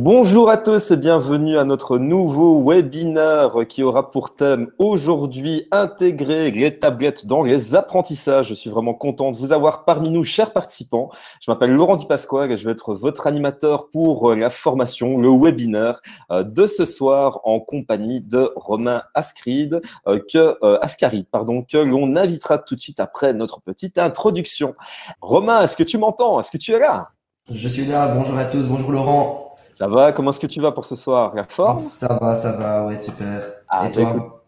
Bonjour à tous et bienvenue à notre nouveau webinaire qui aura pour thème aujourd'hui intégrer les tablettes dans les apprentissages. Je suis vraiment content de vous avoir parmi nous, chers participants. Je m'appelle Laurent Di Pasquale et je vais être votre animateur pour la formation, le webinaire de ce soir en compagnie de Romain Ascaride, que l'on invitera tout de suite après notre petite introduction. Romain, est-ce que tu m'entends? Est-ce que tu es là? Je suis là, bonjour à tous, bonjour Laurent. Ça va? Comment est-ce que tu vas pour ce soir? La forme? Ça va, ouais, super. Ah, Et bah écoute, toi?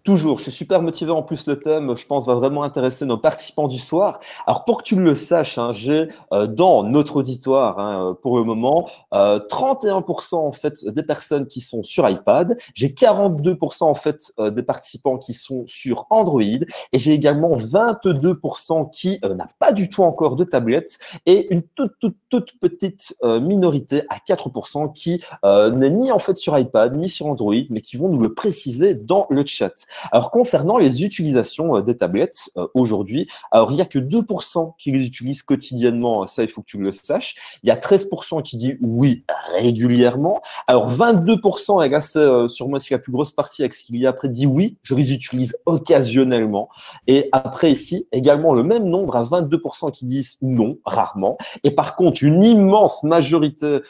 toujours, je suis super motivé. En plus, le thème, je pense, va vraiment intéresser nos participants du soir. Alors, pour que tu le saches, hein, j'ai dans notre auditoire, pour le moment, 31% en fait des personnes qui sont sur iPad. J'ai 42% en fait des participants qui sont sur Android. Et j'ai également 22% qui n'a pas du tout encore de tablette. Et une toute petite minorité à 4% qui n'est ni en fait sur iPad, ni sur Android, mais qui vont nous le préciser dans le chat. Alors, concernant les utilisations des tablettes aujourd'hui, alors il n'y a que 2% qui les utilisent quotidiennement, ça il faut que tu le saches. Il y a 13% qui dit oui régulièrement. Alors 22%, et là c'est sur moi c'est la plus grosse partie avec ce qu'il y a après, dit oui, je les utilise occasionnellement. Et après ici, également le même nombre à 22% qui disent non, rarement. Et par contre, une immense majorité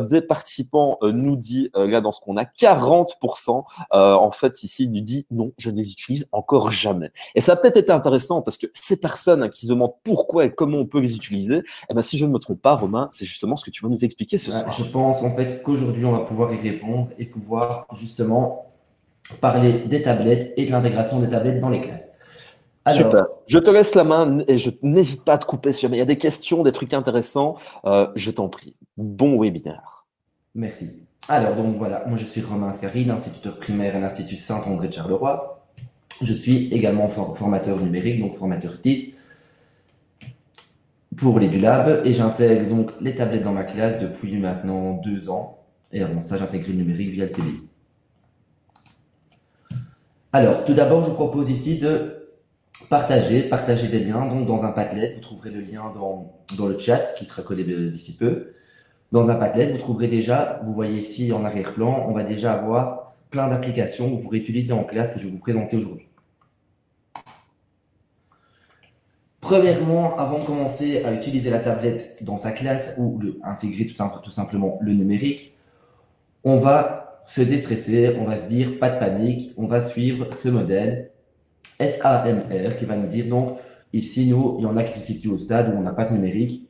des participants nous dit, là dans ce qu'on a, 40% en fait ici nous dit non, je ne les utilise encore jamais. Et ça a peut-être été intéressant parce que ces personnes qui se demandent pourquoi et comment on peut les utiliser, eh ben, si je ne me trompe pas, Romain, c'est justement ce que tu vas nous expliquer ce Je soir. pense en fait qu'aujourd'hui on va pouvoir y répondre et pouvoir justement parler des tablettes et de l'intégration des tablettes dans les classes. Super. Alors, Je te laisse la main et je n'hésite pas à te couper si jamais il y a des questions, des trucs intéressants. Je t'en prie. Bon webinaire. merci. Alors donc voilà, moi je suis Romain Ascaride, instituteur primaire à l'Institut Saint-André de Charleroi. Je suis également formateur numérique, donc formateur TIS pour l'EduLab et j'intègre donc les tablettes dans ma classe depuis maintenant 2 ans. Et avant ça, j'intégrais le numérique via le TBI. Alors, tout d'abord, je vous propose ici de partager des liens. Donc, dans un Padlet, vous trouverez le lien dans le chat qui sera collé d'ici peu. Dans un Padlet, vous trouverez déjà, vous voyez ici en arrière-plan, on va déjà avoir plein d'applications que vous pourrez utiliser en classe que je vais vous présenter aujourd'hui. Premièrement, avant de commencer à utiliser la tablette dans sa classe ou intégrer tout simplement le numérique, on va se déstresser, on va se dire pas de panique, on va suivre ce modèle SAMR qui va nous dire donc ici nous, il y en a qui se situent au stade où on n'a pas de numérique.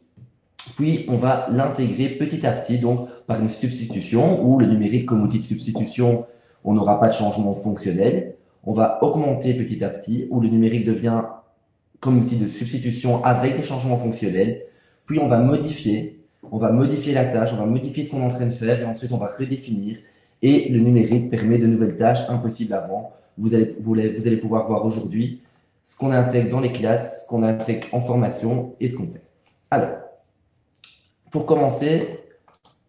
Puis on va l'intégrer petit à petit donc par une substitution où le numérique comme outil de substitution, on n'aura pas de changement fonctionnel. On va augmenter petit à petit où le numérique devient comme outil de substitution avec des changements fonctionnels. Puis on va modifier la tâche, on va modifier ce qu'on est en train de faire et ensuite on va redéfinir. Et le numérique permet de nouvelles tâches impossibles avant. Vous allez pouvoir voir aujourd'hui ce qu'on intègre dans les classes, ce qu'on intègre en formation et ce qu'on fait. Alors, pour commencer,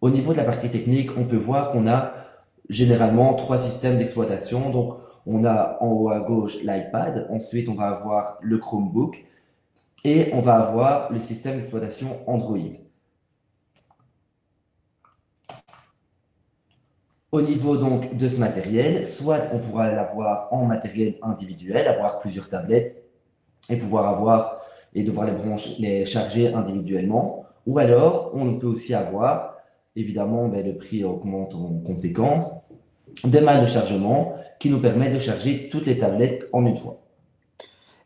au niveau de la partie technique, on peut voir qu'on a généralement 3 systèmes d'exploitation. Donc, on a en haut à gauche l'iPad, ensuite on va avoir le Chromebook et on va avoir le système d'exploitation Android. Au niveau donc de ce matériel, soit on pourra l'avoir en matériel individuel, avoir plusieurs tablettes et pouvoir avoir et devoir les charger individuellement, ou alors on peut aussi avoir, évidemment, le prix augmente en conséquence, des malles de chargement qui nous permettent de charger toutes les tablettes en une fois.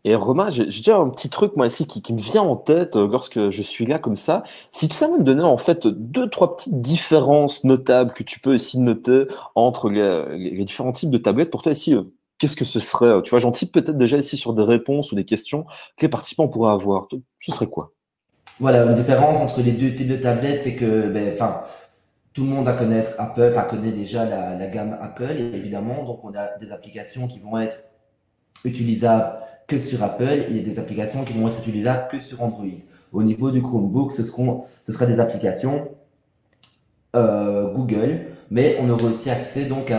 Et Romain, j'ai déjà un petit truc moi ici qui me vient en tête lorsque je suis là comme ça. Si tu savais me donner en fait deux, trois petites différences notables que tu peux ici noter entre les différents types de tablettes, pour toi ici, qu'est-ce que ce serait? Tu vois, j'en type peut-être déjà ici sur des réponses ou des questions que les participants pourraient avoir. Ce serait quoi? Voilà, une différence entre les deux types de tablettes, c'est que tout le monde va connaître Apple, enfin connaît déjà la gamme Apple, évidemment. Donc on a des applications qui vont être utilisables que sur Apple, il y a des applications qui vont être utilisables que sur Android. Au niveau du Chromebook, ce sera des applications Google, mais on aura aussi accès donc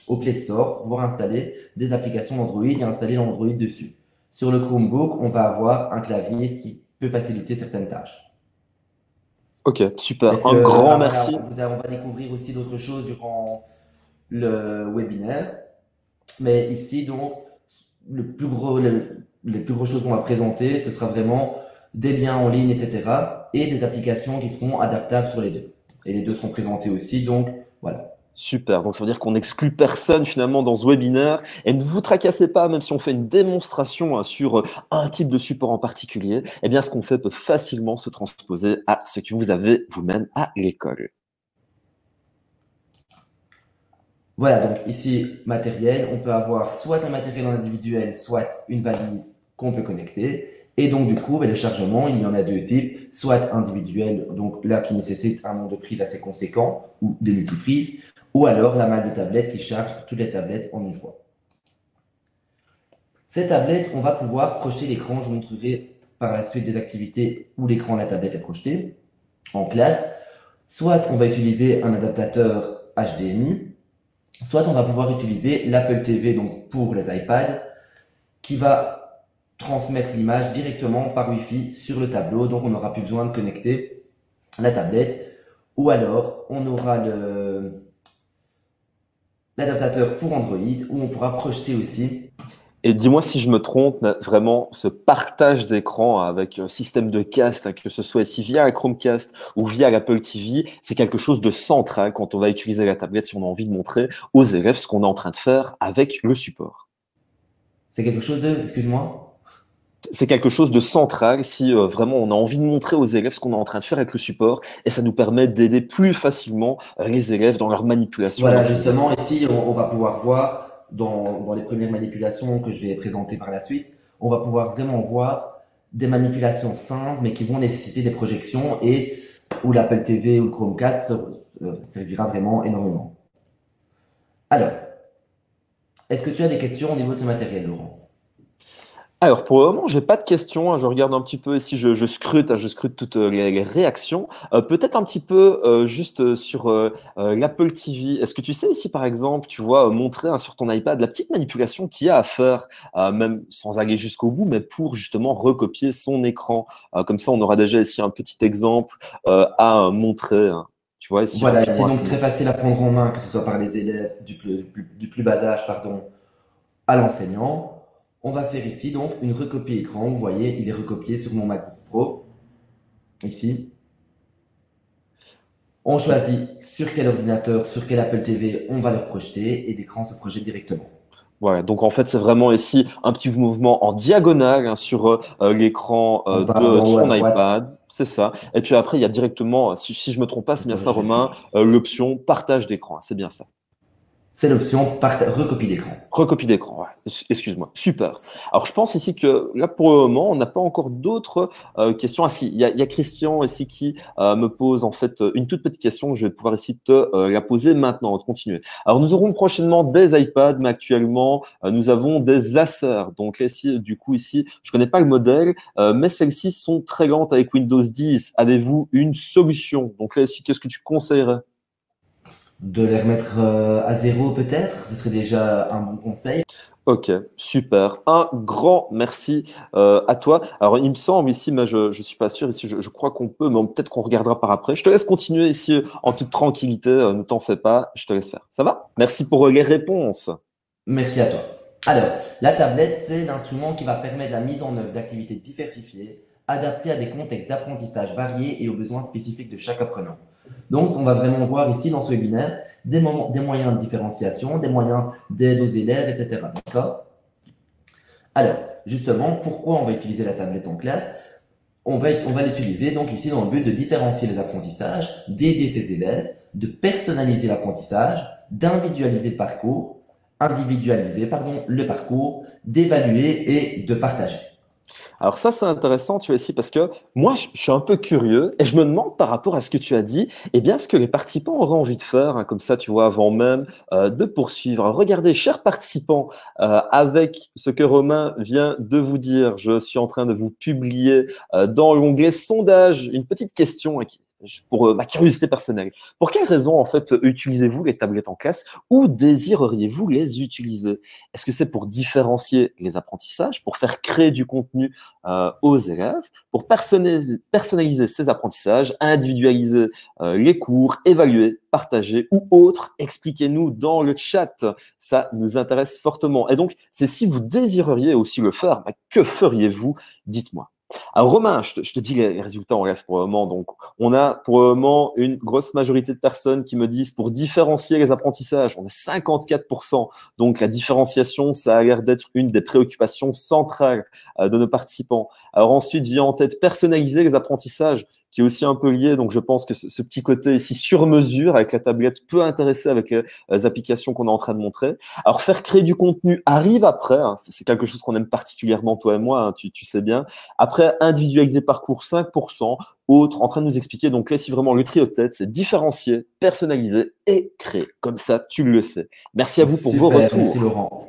au Play Store pour pouvoir installer des applications Android et installer l'Android dessus. Sur le Chromebook, on va avoir un clavier, ce qui peut faciliter certaines tâches. Ok, super. Est-ce Un que, grand enfin voilà, merci. on va découvrir aussi d'autres choses durant le webinaire. Mais ici, donc, les plus gros choses qu'on va présenter, ce sera vraiment des liens en ligne, etc. et des applications qui seront adaptables sur les deux. Et les deux seront présentés aussi, donc voilà. Super. Donc, ça veut dire qu'on n'exclut personne finalement dans ce webinaire. Et ne vous tracassez pas, même si on fait une démonstration hein, sur un type de support en particulier, eh bien, ce qu'on fait peut facilement se transposer à ce que vous avez vous-même à l'école. Voilà, donc ici, matériel, on peut avoir soit un matériel en individuel, soit une valise qu'on peut connecter. Et donc, du coup, ben, le chargement, il y en a deux types, soit individuel, donc là qui nécessite un nombre de prises assez conséquent, ou des multiprises, ou alors la malle de tablette qui charge toutes les tablettes en une fois. Ces tablettes, on va pouvoir projeter l'écran. Je vous montrerai par la suite des activités où l'écran de la tablette est projeté en classe. Soit on va utiliser un adaptateur HDMI, soit on va pouvoir utiliser l'Apple TV donc pour les iPads qui va transmettre l'image directement par Wi-Fi sur le tableau. Donc on n'aura plus besoin de connecter la tablette. Ou alors on aura l'adaptateur pour Android où on pourra projeter aussi. Et dis-moi si je me trompe, mais vraiment, ce partage d'écran avec un système de cast, hein, que ce soit ici via la Chromecast ou via l'Apple TV, c'est quelque chose de central quand on va utiliser la tablette si on a envie de montrer aux élèves ce qu'on est en train de faire avec le support. C'est quelque chose de, excuse-moi. C'est quelque chose de central si vraiment on a envie de montrer aux élèves ce qu'on est en train de faire avec le support et ça nous permet d'aider plus facilement les élèves dans leur manipulation et Voilà, dans leur développement. justement, ici, on va pouvoir voir dans les premières manipulations que je vais présenter par la suite, on va pouvoir vraiment voir des manipulations simples, mais qui vont nécessiter des projections et où l'Apple TV ou le Chromecast servira vraiment énormément. Alors, est-ce que tu as des questions au niveau de ce matériel, Laurent? Alors, pour le moment, j'ai pas de questions, hein. Je regarde un petit peu ici, je scrute, hein, je scrute toutes les réactions. Peut-être un petit peu juste sur l'Apple TV. Est-ce que tu sais ici, par exemple, tu vois, montrer hein, sur ton iPad la petite manipulation qu'il y a à faire, même sans aller jusqu'au bout, mais pour justement recopier son écran. Comme ça, on aura déjà ici un petit exemple à montrer, hein. Tu vois, ici Voilà, rapidement c'est à donc tout le très monde. facile à prendre en main, que ce soit par les élèves du plus bas âge, pardon, à l'enseignant. On va faire ici donc une recopie écran. Vous voyez, il est recopié sur mon MacBook Pro, ici. On choisit sur quel ordinateur, sur quel Apple TV on va le projeter et l'écran se projette directement. Voilà, donc en fait, c'est vraiment ici un petit mouvement en diagonale hein, sur l'écran En bas, de d'en haut à son droite, iPad, c'est ça. Et puis après, il y a directement, si je me trompe pas, c'est bien ça, Romain, l'option partage d'écran, hein, c'est bien ça. c'est l'option recopie d'écran. Recopie d'écran, ouais. Excuse-moi. Super. Alors, je pense ici que là, pour le moment, on n'a pas encore d'autres questions. Ah si, il y a Christian ici qui me pose en fait une toute petite question. Je vais pouvoir ici te la poser maintenant. On va continuer. Alors, nous aurons prochainement des iPads, mais actuellement, nous avons des Acer. Donc, là, ici, du coup, ici, je connais pas le modèle, mais celles-ci sont très lentes avec Windows 10. Avez-vous une solution? Donc, là, ici, qu'est-ce que tu conseillerais? De les remettre à zéro peut-être, ce serait déjà un bon conseil. Ok, super. Un grand merci à toi. Alors, il me semble ici, mais je ne suis pas sûr ici, je crois qu'on peut, mais peut-être qu'on regardera par après. Je te laisse continuer ici en toute tranquillité, ne t'en fais pas, je te laisse faire. Ça va? Merci pour les réponses. Merci à toi. Alors, la tablette, c'est l'instrument qui va permettre la mise en œuvre d'activités diversifiées, adaptées à des contextes d'apprentissage variés et aux besoins spécifiques de chaque apprenant. Donc, on va vraiment voir ici dans ce webinaire des moyens de différenciation, des moyens d'aide aux élèves, etc. D'accord? Alors, justement, pourquoi on va utiliser la tablette en classe? On va l'utiliser donc ici dans le but de différencier les apprentissages, d'aider ses élèves, de personnaliser l'apprentissage, d'individualiser le parcours, d'évaluer et de partager. Alors ça, c'est intéressant, tu vois, ici, parce que moi, je suis un peu curieux et je me demande par rapport à ce que tu as dit, eh bien, ce que les participants auraient envie de faire, hein, comme ça, tu vois, avant même de poursuivre. Regardez, chers participants, avec ce que Romain vient de vous dire, je suis en train de vous publier dans l'onglet sondage une petite question hein, qui pour ma curiosité personnelle. Pour quelles raisons, en fait, utilisez-vous les tablettes en classe ou désireriez-vous les utiliser? Est-ce que c'est pour différencier les apprentissages, pour faire créer du contenu aux élèves, pour personnaliser ces apprentissages, individualiser les cours, évaluer, partager ou autre? Expliquez-nous dans le chat. Ça nous intéresse fortement. Et donc, c'est si vous désireriez aussi le faire, que feriez-vous? Dites-moi. Alors, Romain, je te dis les résultats en live pour le moment. Donc, on a pour le moment une grosse majorité de personnes qui me disent pour différencier les apprentissages, on est 54%. Donc, la différenciation, ça a l'air d'être une des préoccupations centrales de nos participants. Alors ensuite, vient en tête personnaliser les apprentissages, qui est aussi un peu lié. Donc, je pense que ce petit côté ici sur mesure avec la tablette peut intéresser avec les applications qu'on est en train de montrer. Alors, faire créer du contenu arrive après. Hein, c'est quelque chose qu'on aime particulièrement, toi et moi, hein, tu sais bien. Après, individualiser parcours, 5%. Autre, en train de nous expliquer. Donc là, ici, vraiment, le trio de tête, c'est différencier, personnaliser et créer. Comme ça, tu le sais. Merci à vous pour vos Super, retours. merci Laurent.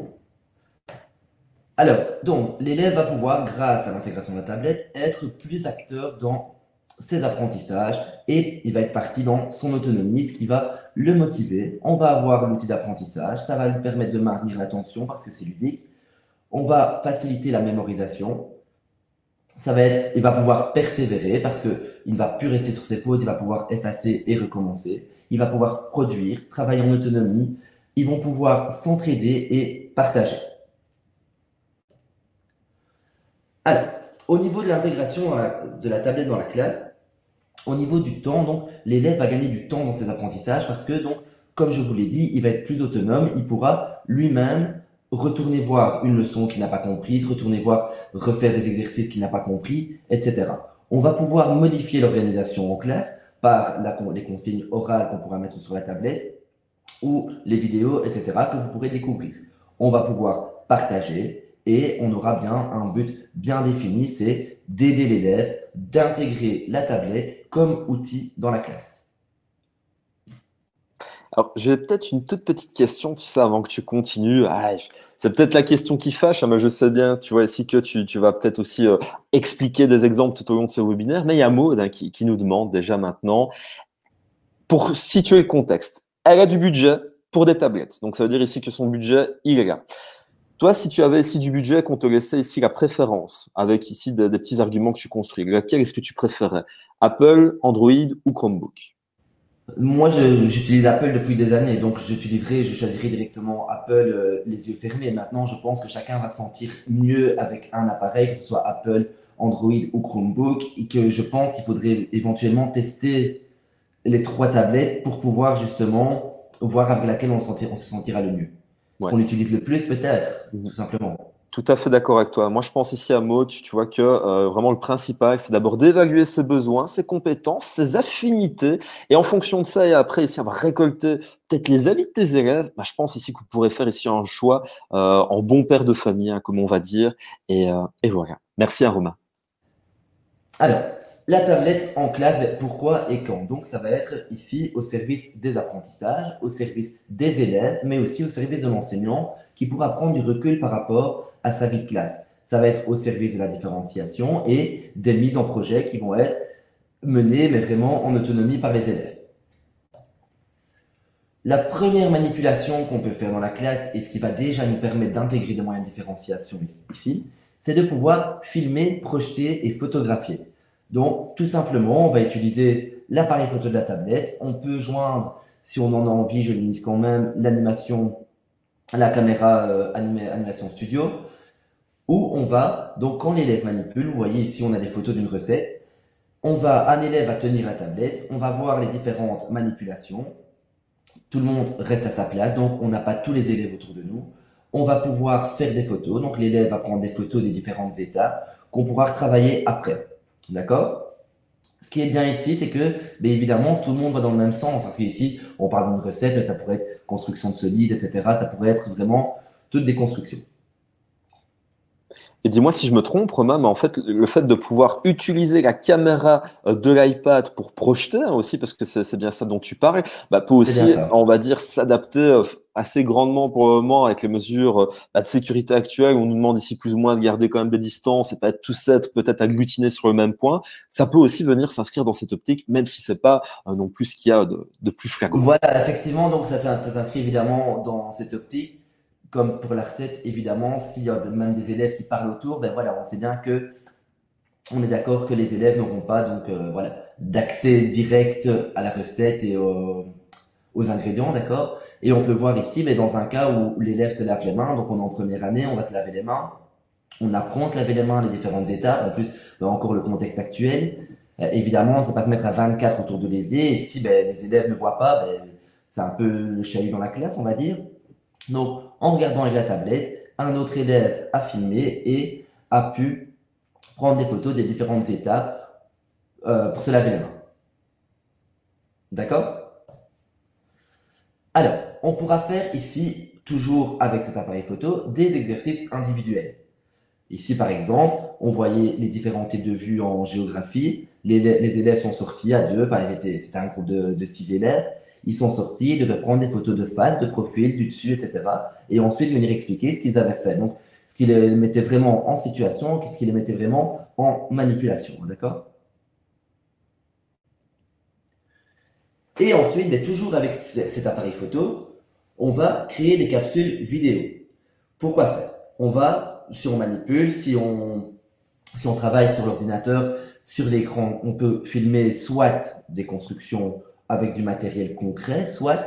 Alors, donc, l'élève va pouvoir, grâce à l'intégration de la tablette, être plus acteur dans ses apprentissages et il va être parti dans son autonomie, ce qui va le motiver. On va avoir l'outil d'apprentissage, ça va lui permettre de maintenir l'attention parce que c'est ludique. On va faciliter la mémorisation. Il va pouvoir persévérer parce qu'il ne va plus rester sur ses fautes, il va pouvoir effacer et recommencer. Il va pouvoir produire, travailler en autonomie. Ils vont pouvoir s'entraider et partager. Alors, au niveau de l'intégration de la tablette dans la classe, au niveau du temps, donc, l'élève va gagner du temps dans ses apprentissages parce que, donc, comme je vous l'ai dit, il va être plus autonome, il pourra lui-même retourner voir une leçon qu'il n'a pas comprise, retourner voir, refaire des exercices qu'il n'a pas compris, etc. On va pouvoir modifier l'organisation en classe par les consignes orales qu'on pourra mettre sur la tablette ou les vidéos, etc., que vous pourrez découvrir. On va pouvoir partager et on aura bien un but bien défini, c'est d'aider l'élève, d'intégrer la tablette comme outil dans la classe. Alors, j'ai peut-être une toute petite question, tu sais, avant que tu continues. C'est peut-être la question qui fâche, hein, mais je sais bien, tu vois, ici que tu vas peut-être aussi expliquer des exemples tout au long de ce webinaire. Mais il y a Maud hein, qui nous demande déjà maintenant, pour situer le contexte, elle a du budget pour des tablettes. Donc, ça veut dire ici que son budget, il est là. Toi, si tu avais ici du budget, qu'on te laissait ici la préférence, avec ici des petits arguments que tu construis, laquelle est-ce que tu préférais? Apple, Android ou Chromebook? Moi, j'utilise Apple depuis des années, donc je choisirai directement Apple les yeux fermés. Maintenant, je pense que chacun va se sentir mieux avec un appareil, que ce soit Apple, Android ou Chromebook, et que je pense qu'il faudrait éventuellement tester les trois tablettes pour pouvoir justement voir avec laquelle on se sentira le mieux. Ce Ouais. qu'on utilise le plus peut-être, tout simplement. Tout à fait d'accord avec toi. Moi, je pense ici à Maud, tu vois que vraiment le principal, c'est d'abord d'évaluer ses besoins, ses compétences, ses affinités. Et en fonction de ça, et après, ici, on va récolter peut-être les avis de tes élèves. Je pense ici que vous pourrez faire ici un choix en bon père de famille, hein, comme on va dire. Et voilà. Merci à Romain. Alors, la tablette en classe, pourquoi et quand? Donc, ça va être ici au service des apprentissages, au service des élèves, mais aussi au service de l'enseignant qui pourra prendre du recul par rapport à sa vie de classe. Ça va être au service de la différenciation et des mises en projet qui vont être menées, mais vraiment en autonomie par les élèves. La première manipulation qu'on peut faire dans la classe et ce qui va déjà nous permettre d'intégrer des moyens de différenciation ici, c'est de pouvoir filmer, projeter et photographier. Donc, tout simplement, on va utiliser l'appareil photo de la tablette. On peut joindre, si on en a envie, je l'utilise quand même, l'animation, la caméra animation studio, où on va, donc quand l'élève manipule, vous voyez ici, on a des photos d'une recette. Un élève va tenir la tablette, on va voir les différentes manipulations. Tout le monde reste à sa place, donc on n'a pas tous les élèves autour de nous. On va pouvoir faire des photos, donc l'élève va prendre des photos des différentes étapes qu'on pourra retravailler après. D'accord? Ce qui est bien ici, c'est que, bien évidemment, tout le monde va dans le même sens. Parce qu'ici, on parle d'une recette, mais ça pourrait être construction de solides, etc. Ça pourrait être vraiment toutes des constructions. Et dis-moi si je me trompe, Romain, mais en fait, le fait de pouvoir utiliser la caméra de l'iPad pour projeter hein, aussi, parce que c'est bien ça dont tu parles, bah, peut C'est bien aussi, on ça. va dire, s'adapter assez grandement pour le moment avec les mesures de sécurité actuelles. On nous demande ici plus ou moins de garder quand même des distances et pas être tous être peut-être agglutinés sur le même point. Ça peut aussi venir s'inscrire dans cette optique, même si c'est pas non plus ce qu'il y a de plus flagrant. Voilà, effectivement, donc ça s'inscrit évidemment dans cette optique. Comme pour la recette, évidemment, s'il y a même des élèves qui parlent autour, ben voilà, on sait bien que on est d'accord que les élèves n'auront pas donc voilà d'accès direct à la recette et aux ingrédients, d'accord? Et on peut voir ici, mais dans un cas où l'élève se lave les mains, donc on est en première année, on va se laver les mains, on apprend à se laver les mains, les différentes étapes, en plus, ben, encore le contexte actuel. Évidemment, on ne sait pas se mettre à 24 autour de l'évier, et si ben, les élèves ne voient pas, ben, c'est un peu le chahut dans la classe, on va dire. Donc, en regardant avec la tablette, un autre élève a filmé et a pu prendre des photos des différentes étapes pour se laver les mains. D'accord? Alors, on pourra faire ici, toujours avec cet appareil photo, des exercices individuels. Ici, par exemple, on voyait les différents types de vues en géographie. Les élèves sont sortis à deux, enfin, c'était un groupe de 6 élèves. Ils sont sortis, ils devaient prendre des photos de face, de profil, du dessus, etc. Et ensuite venir expliquer ce qu'ils avaient fait. Donc, ce qui les mettait vraiment en situation, ce qui les mettait vraiment en manipulation. D'accord? Et ensuite, mais toujours avec cet appareil photo, on va créer des capsules vidéo. Pourquoi faire? On va, si on manipule, si on travaille sur l'ordinateur, sur l'écran, on peut filmer soit des constructions avec du matériel concret, soit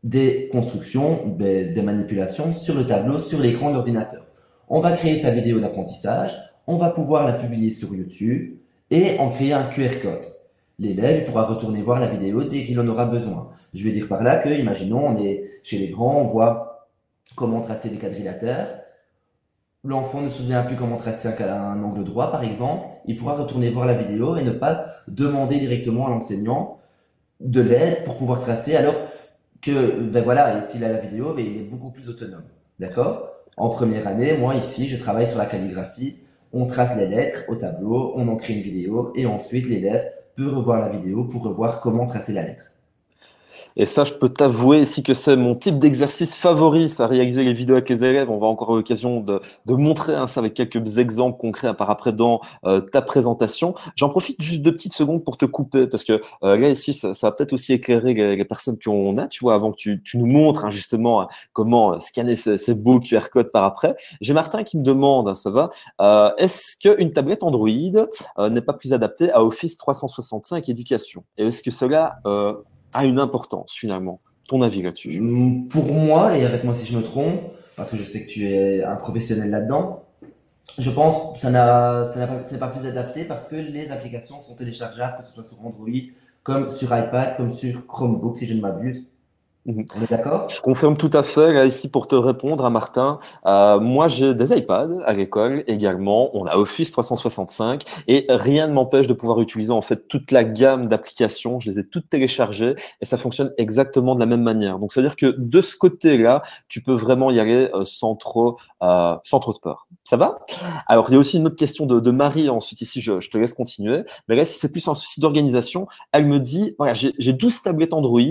des constructions, des manipulations sur le tableau, sur l'écran de l'ordinateur. On va créer sa vidéo d'apprentissage, on va pouvoir la publier sur YouTube et en créer un QR code. L'élève pourra retourner voir la vidéo dès qu'il en aura besoin. Je vais dire par là que, imaginons, on est chez les grands, on voit comment tracer des quadrilatères. L'enfant ne se souvient plus comment tracer un angle droit, par exemple. Il pourra retourner voir la vidéo et ne pas demander directement à l'enseignant de l'aide pour pouvoir tracer, alors que, ben voilà, s'il a la vidéo, ben il est beaucoup plus autonome. D'accord? En première année, moi ici, je travaille sur la calligraphie. On trace les lettres au tableau, on en crée une vidéo et ensuite l'élève peut revoir la vidéo pour revoir comment tracer la lettre. Et ça, je peux t'avouer ici que c'est mon type d'exercice favori, ça, réaliser les vidéos avec les élèves. On va encore avoir l'occasion de montrer hein, ça avec quelques exemples concrets par après dans ta présentation. J'en profite juste 2 petites secondes pour te couper parce que là, ici, ça va peut-être aussi éclairer les personnes qu'on a, tu vois, avant que tu nous montres hein, justement comment scanner ces beaux QR codes par après. J'ai Martin qui me demande, hein, ça va, est-ce qu'une tablette Android n'est pas plus adaptée à Office 365 Éducation? Et est-ce que cela a une importance finalement. Ton avis là-dessus? Pour moi, et arrête-moi si je me trompe, parce que je sais que tu es un professionnel là-dedans, je pense que c'est pas plus adapté parce que les applications sont téléchargeables, que ce soit sur Android, comme sur iPad, comme sur Chromebook, si je ne m'abuse. Mhm. On est d'accord? Je confirme tout à fait, là, ici, pour te répondre à Martin. Moi, j'ai des iPads à l'école également. On a Office 365 et rien ne m'empêche de pouvoir utiliser en fait toute la gamme d'applications. Je les ai toutes téléchargées et ça fonctionne exactement de la même manière. Donc, c'est-à-dire que de ce côté-là, tu peux vraiment y aller sans trop de peur. Ça va? Alors, il y a aussi une autre question de Marie. Ensuite, ici, je te laisse continuer. Mais là, si c'est plus un souci d'organisation, elle me dit, voilà, j'ai 12 tablettes Android.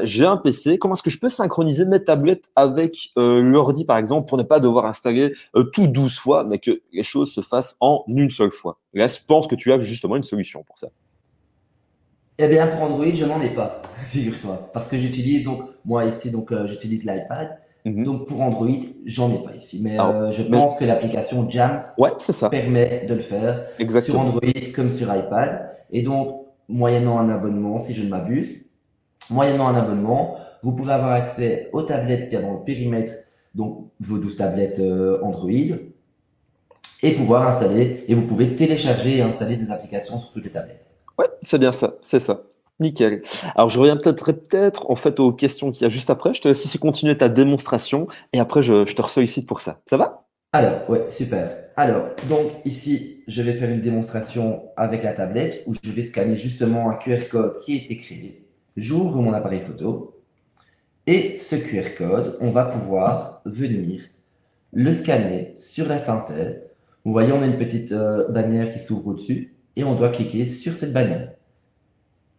J'ai un PC, comment est-ce que je peux synchroniser mes tablettes avec l'ordi, par exemple, pour ne pas devoir installer tout 12 fois, mais que les choses se fassent en une seule fois? Là, je pense que tu as justement une solution pour ça. Eh bien, pour Android, je n'en ai pas, figure-toi. Parce que j'utilise, donc, moi ici, donc, j'utilise l'iPad. Mhm. Donc, pour Android, j'en ai pas ici. Mais Alors, je mais pense que l'application Jams ouais, c'est ça, permet de le faire sur exactement. Android comme sur iPad. Et donc, moyennant un abonnement, si je ne m'abuse, moyennant un abonnement, vous pouvez avoir accès aux tablettes qu'il y a dans le périmètre, donc vos 12 tablettes Android, et pouvoir installer, et vous pouvez télécharger et installer des applications sur toutes les tablettes. Ouais, c'est bien ça, c'est ça. Nickel. Alors, je reviens peut-être en fait aux questions qu'il y a juste après. Je te laisse ici continuer ta démonstration et après, je te sollicite pour ça. Ça va? Alors, ouais, super. Alors, donc ici, je vais faire une démonstration avec la tablette où je vais scanner justement un QR code qui a été créé. J'ouvre mon appareil photo et ce QR code, on va pouvoir venir le scanner sur la synthèse Vous voyez, on a une petite bannière qui s'ouvre au-dessus et on doit cliquer sur cette bannière.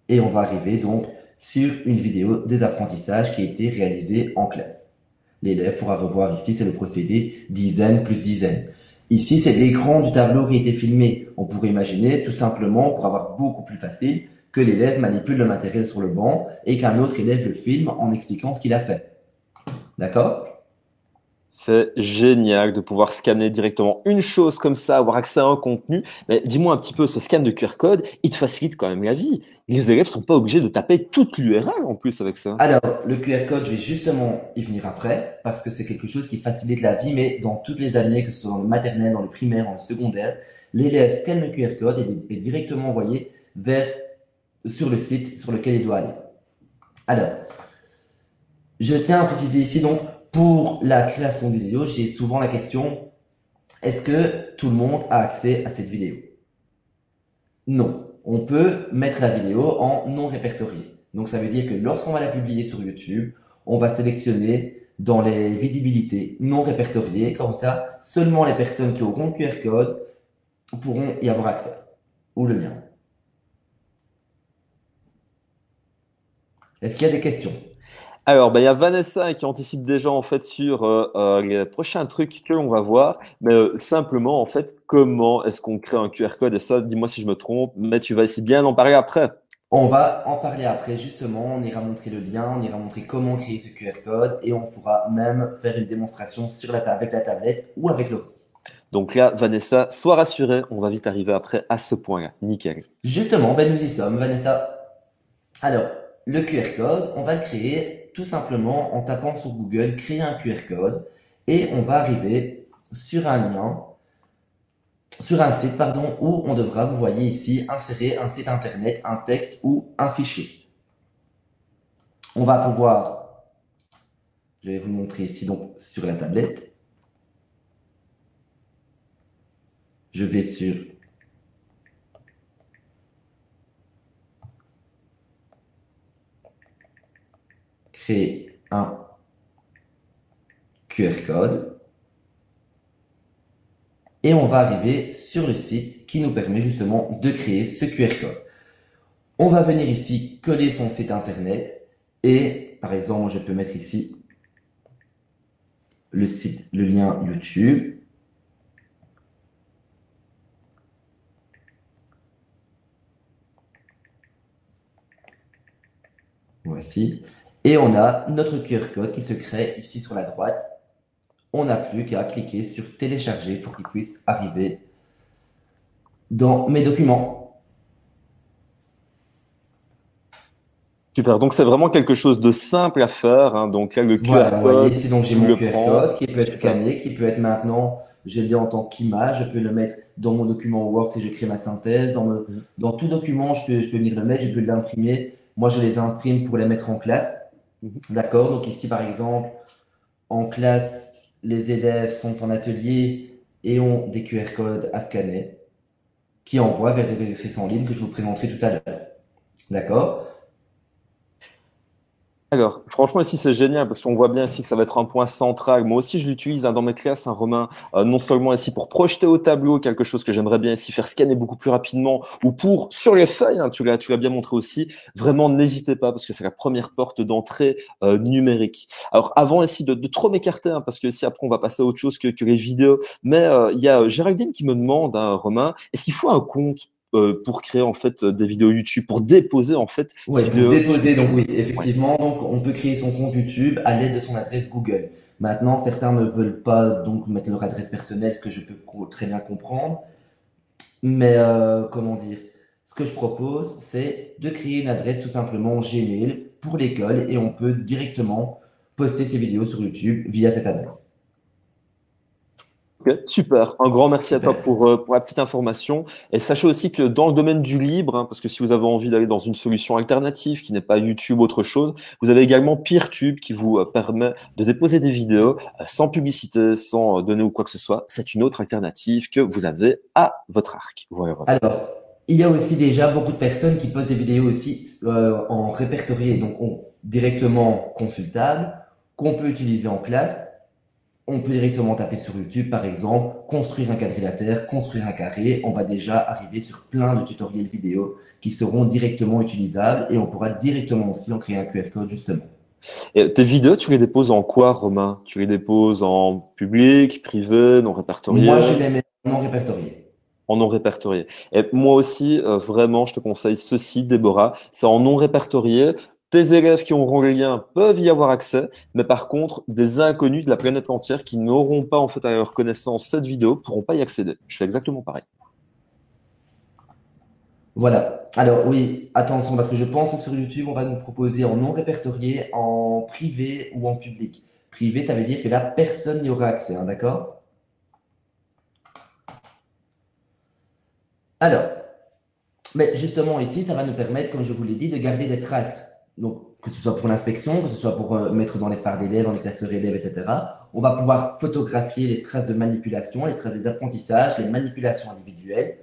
Et on va arriver donc sur une vidéo des apprentissages qui a été réalisée en classe. L'élève pourra revoir ici, c'est le procédé dizaine plus dizaine. Ici, c'est l'écran du tableau qui a été filmé. On pourrait imaginer tout simplement, pour avoir beaucoup plus facile, que l'élève manipule le matériel sur le banc et qu'un autre élève le filme en expliquant ce qu'il a fait. D'accord? C'est génial de pouvoir scanner directement une chose comme ça, avoir accès à un contenu. Mais dis-moi un petit peu, ce scan de QR code, il te facilite quand même la vie. Les élèves sont pas obligés de taper toute l'URL en plus avec ça. Alors, le QR code, je vais justement y venir après, parce que c'est quelque chose qui facilite la vie, mais dans toutes les années, que ce soit dans le maternel, dans le primaire, dans le secondaire, l'élève scanne le QR code et est directement envoyé sur le site sur lequel il doit aller. Alors, je tiens à préciser ici, donc, pour la création de vidéo, j'ai souvent la question, est-ce que tout le monde a accès à cette vidéo? Non. On peut mettre la vidéo en non répertorié. Donc, ça veut dire que lorsqu'on va la publier sur YouTube, on va sélectionner dans les visibilités non répertoriées. Comme ça, seulement les personnes qui ont compte QR code pourront y avoir accès. Ou le mien. Est-ce qu'il y a des questions? Alors, il y a Vanessa qui anticipe déjà en fait sur les prochains trucs que l'on va voir. Mais simplement, en fait, comment est-ce qu'on crée un QR code? Et ça, dis-moi si je me trompe, mais tu vas essayer bien d'en parler après. On va en parler après, justement. On ira montrer le lien, on ira montrer comment créer ce QR code et on pourra même faire une démonstration avec la tablette ou avec l'ordi. Donc là, Vanessa, sois rassurée, on va vite arriver après à ce point-là. Nickel. Justement, ben nous y sommes, Vanessa. Alors, le QR code, on va le créer tout simplement en tapant sur Google, créer un QR code, et on va arriver sur un lien, sur un site, pardon, où on devra, vous voyez ici, insérer un site internet, un texte ou un fichier. On va pouvoir, je vais vous le montrer ici, donc, sur la tablette. Je vais sur créer un QR code. Et on va arriver sur le site qui nous permet justement de créer ce QR code. On va venir ici coller son site internet et par exemple, je peux mettre ici le site, le lien YouTube. Voici. Et on a notre QR code qui se crée ici sur la droite. On n'a plus qu'à cliquer sur télécharger pour qu'il puisse arriver dans mes documents. Super, donc c'est vraiment quelque chose de simple à faire, hein. Donc là, le Voilà, QR vous voyez code, ici, donc j'ai tu mon le QR prends. code qui peut être Super. scanné, qui peut être maintenant, je l'ai en tant qu'image, je peux le mettre dans mon document Word si je crée ma synthèse, Mhm. dans tout document, je peux venir le mettre, je peux l'imprimer. Moi, je les imprime pour les mettre en classe. Mhm. D'accord? Donc ici, par exemple, en classe, les élèves sont en atelier et ont des QR codes à scanner qui envoient vers des exercices en ligne que je vous présenterai tout à l'heure. D'accord? Alors, franchement, ici, c'est génial parce qu'on voit bien ici que ça va être un point central. Moi aussi, je l'utilise hein, dans mes classes, hein, Romain, non seulement ici pour projeter au tableau quelque chose que j'aimerais bien ici faire scanner beaucoup plus rapidement ou pour, sur les feuilles, hein, tu l'as bien montré aussi, vraiment, n'hésitez pas parce que c'est la première porte d'entrée numérique. Alors, avant ici de trop m'écarter, hein, parce que ici, après, on va passer à autre chose que les vidéos, mais il y a Géraldine qui me demande, hein, Romain, est-ce qu'il faut un compte pour créer en fait des vidéos YouTube, pour déposer en fait ces Oui, pour vidéos sur déposer, donc YouTube? oui, Ouais. effectivement, donc on peut créer son compte YouTube à l'aide de son adresse Google. Maintenant, certains ne veulent pas donc mettre leur adresse personnelle, ce que je peux très bien comprendre. Mais comment dire, ce que je propose, c'est de créer une adresse tout simplement Gmail pour l'école et on peut directement poster ses vidéos sur YouTube via cette adresse. Ok, super. Un grand merci à toi Super. pour la petite information. Et sachez aussi que dans le domaine du libre, hein, parce que si vous avez envie d'aller dans une solution alternative qui n'est pas YouTube ou autre chose, vous avez également PeerTube qui vous permet de déposer des vidéos sans publicité, sans donner ou quoi que ce soit. C'est une autre alternative que vous avez à votre arc. Voilà. Alors, il y a aussi déjà beaucoup de personnes qui postent des vidéos aussi en répertorié, donc directement consultables, qu'on peut utiliser en classe. on peut directement taper sur YouTube, par exemple, construire un quadrilatère, construire un carré. On va déjà arriver sur plein de tutoriels vidéo qui seront directement utilisables et on pourra directement aussi en créer un QR code, justement. Et tes vidéos, tu les déposes en quoi, Romain? Tu les déposes en public, privé, non Moi, je répertorié? les mets non répertoriés. En non répertorié. Et moi aussi, vraiment, je te conseille ceci, Déborah, c'est en non répertorié. Tes élèves qui auront le lien peuvent y avoir accès, mais par contre, des inconnus de la planète entière qui n'auront pas en fait à leur connaissance cette vidéo pourront pas y accéder. Je fais exactement pareil. Voilà. Alors oui, attention, parce que je pense que sur YouTube, on va nous proposer en non répertorié, en privé ou en public. Privé, ça veut dire que là, personne n'y aura accès, hein, d'accord? Alors, mais justement ici, ça va nous permettre, comme je vous l'ai dit, de garder des traces. Donc, que ce soit pour l'inspection, que ce soit pour mettre dans les phares d'élèves, dans les classeurs élèves, etc. On va pouvoir photographier les traces de manipulation, les traces des apprentissages, les manipulations individuelles,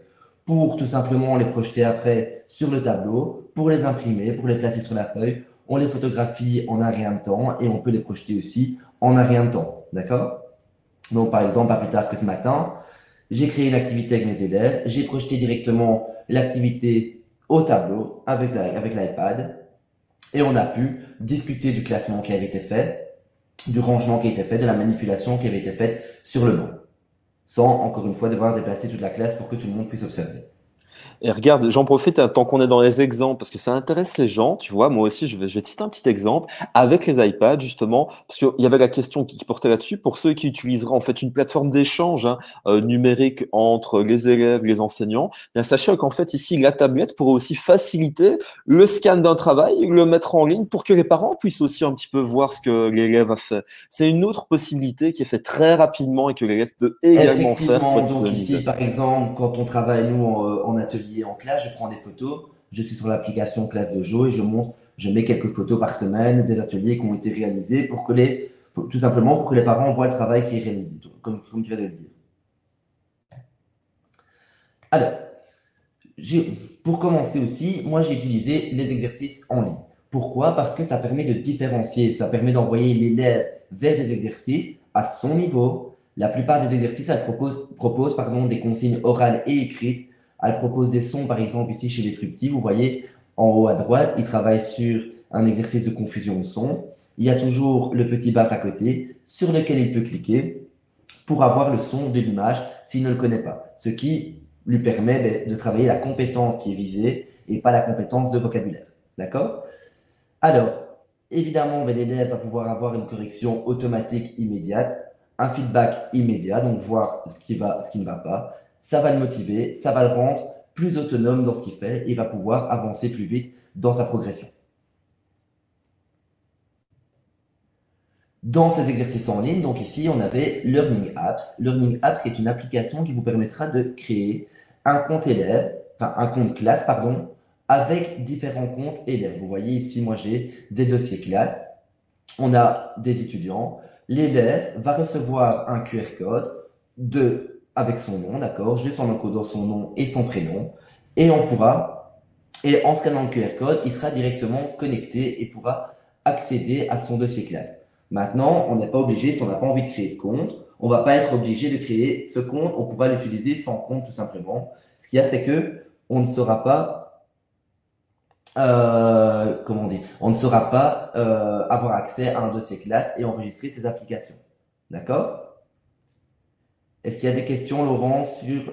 pour tout simplement les projeter après sur le tableau, pour les imprimer, pour les placer sur la feuille. On les photographie en un rien de temps et on peut les projeter aussi en un rien de temps. D'accord? Donc, par exemple, pas plus tard que ce matin, j'ai créé une activité avec mes élèves, j'ai projeté directement l'activité au tableau avec l'iPad et on a pu discuter du classement qui avait été fait, du rangement qui a été fait, de la manipulation qui avait été faite sur le banc, sans encore une fois devoir déplacer toute la classe pour que tout le monde puisse observer. Et regarde, j'en profite tant qu'on est dans les exemples, parce que ça intéresse les gens, tu vois. Moi aussi, je vais te citer un petit exemple avec les iPads, justement, parce qu'il y avait la question qui portait là-dessus, pour ceux qui utiliseraient en fait une plateforme d'échange numérique entre les élèves, les enseignants. Bien, sachez qu'en fait, ici, la tablette pourrait aussi faciliter le scan d'un travail, le mettre en ligne pour que les parents puissent aussi un petit peu voir ce que l'élève a fait. C'est une autre possibilité qui est faite très rapidement et que l'élève peut également faire pour Effectivement, être donc ici, organisé. par exemple, quand on travaille, nous, en atelier, en classe, je prends des photos, je suis sur l'application Classe Dojo et je montre, je mets quelques photos par semaine des ateliers qui ont été réalisés tout simplement pour que les parents voient le travail qui est réalisé, comme tu viens de le dire. Alors, pour commencer aussi, moi, j'ai utilisé les exercices en ligne. Pourquoi? Parce que ça permet de différencier, ça permet d'envoyer l'élève vers des exercices à son niveau. La plupart des exercices, elles proposent pardon, des consignes orales et écrites. Elles proposent des sons, par exemple, ici chez les plus petits, vous voyez, en haut à droite, ils travaillent sur un exercice de confusion de son. Il y a toujours le petit bar à côté sur lequel il peut cliquer pour avoir le son de l'image s'il ne le connaît pas. Ce qui lui permet de travailler la compétence qui est visée et pas la compétence de vocabulaire. D'accord? Alors, évidemment, l'élève va pouvoir avoir une correction automatique immédiate, un feedback immédiat, donc voir ce qui va, ce qui ne va pas. Ça va le motiver, ça va le rendre plus autonome dans ce qu'il fait et il va pouvoir avancer plus vite dans sa progression. Dans ces exercices en ligne, donc ici, on avait Learning Apps. Learning Apps, qui est une application qui vous permettra de créer un compte élève, enfin un compte classe, pardon, avec différents comptes élèves. Vous voyez ici, moi, j'ai des dossiers classe. On a des étudiants. L'élève va recevoir un QR code avec son nom, d'accord, juste en encodant son nom et son prénom. Et et en scannant le QR code, il sera directement connecté et pourra accéder à son dossier classe. Maintenant, on n'est pas obligé, si on n'a pas envie de créer de compte, on ne va pas être obligé de créer ce compte, on pourra l'utiliser sans compte tout simplement. Ce qu'il y a, c'est que on ne saura pas, comment on dit, on ne saura pas avoir accès à un dossier classe et enregistrer ses applications. D'accord? Est-ce qu'il y a des questions, Laurent, sur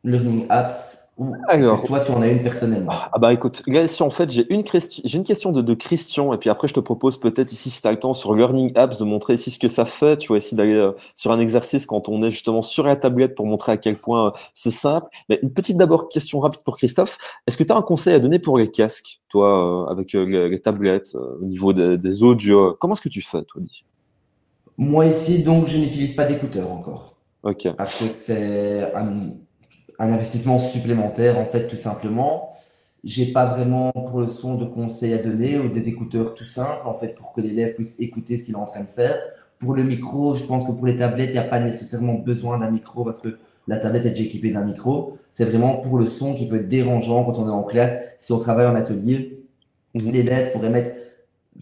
Learning Apps ou est-ce que Alors, toi, tu en as une personnellement? ah bah écoute, là ici en fait j'ai une question de Christian et puis après je te propose peut-être ici si tu as le temps sur Learning Apps de montrer ici ce que ça fait, tu vois ici d'aller sur un exercice quand on est justement sur la tablette pour montrer à quel point c'est simple. Mais une petite d'abord question rapide pour Christophe, est-ce que tu as un conseil à donner pour les casques, toi avec les tablettes au niveau des audios, comment est-ce que tu fais toi dis? Moi ici, donc, je n'utilise pas d'écouteurs encore. Ok. Parce que c'est un investissement supplémentaire, en fait, tout simplement. J'ai pas vraiment pour le son de conseils à donner ou des écouteurs tout simples, en fait, pour que l'élève puisse écouter ce qu'il est en train de faire. Pour le micro, je pense que pour les tablettes, il n'y a pas nécessairement besoin d'un micro parce que la tablette est déjà équipée d'un micro. C'est vraiment pour le son qui peut être dérangeant quand on est en classe. Si on travaille en atelier, Mhm. l'élève pourrait mettre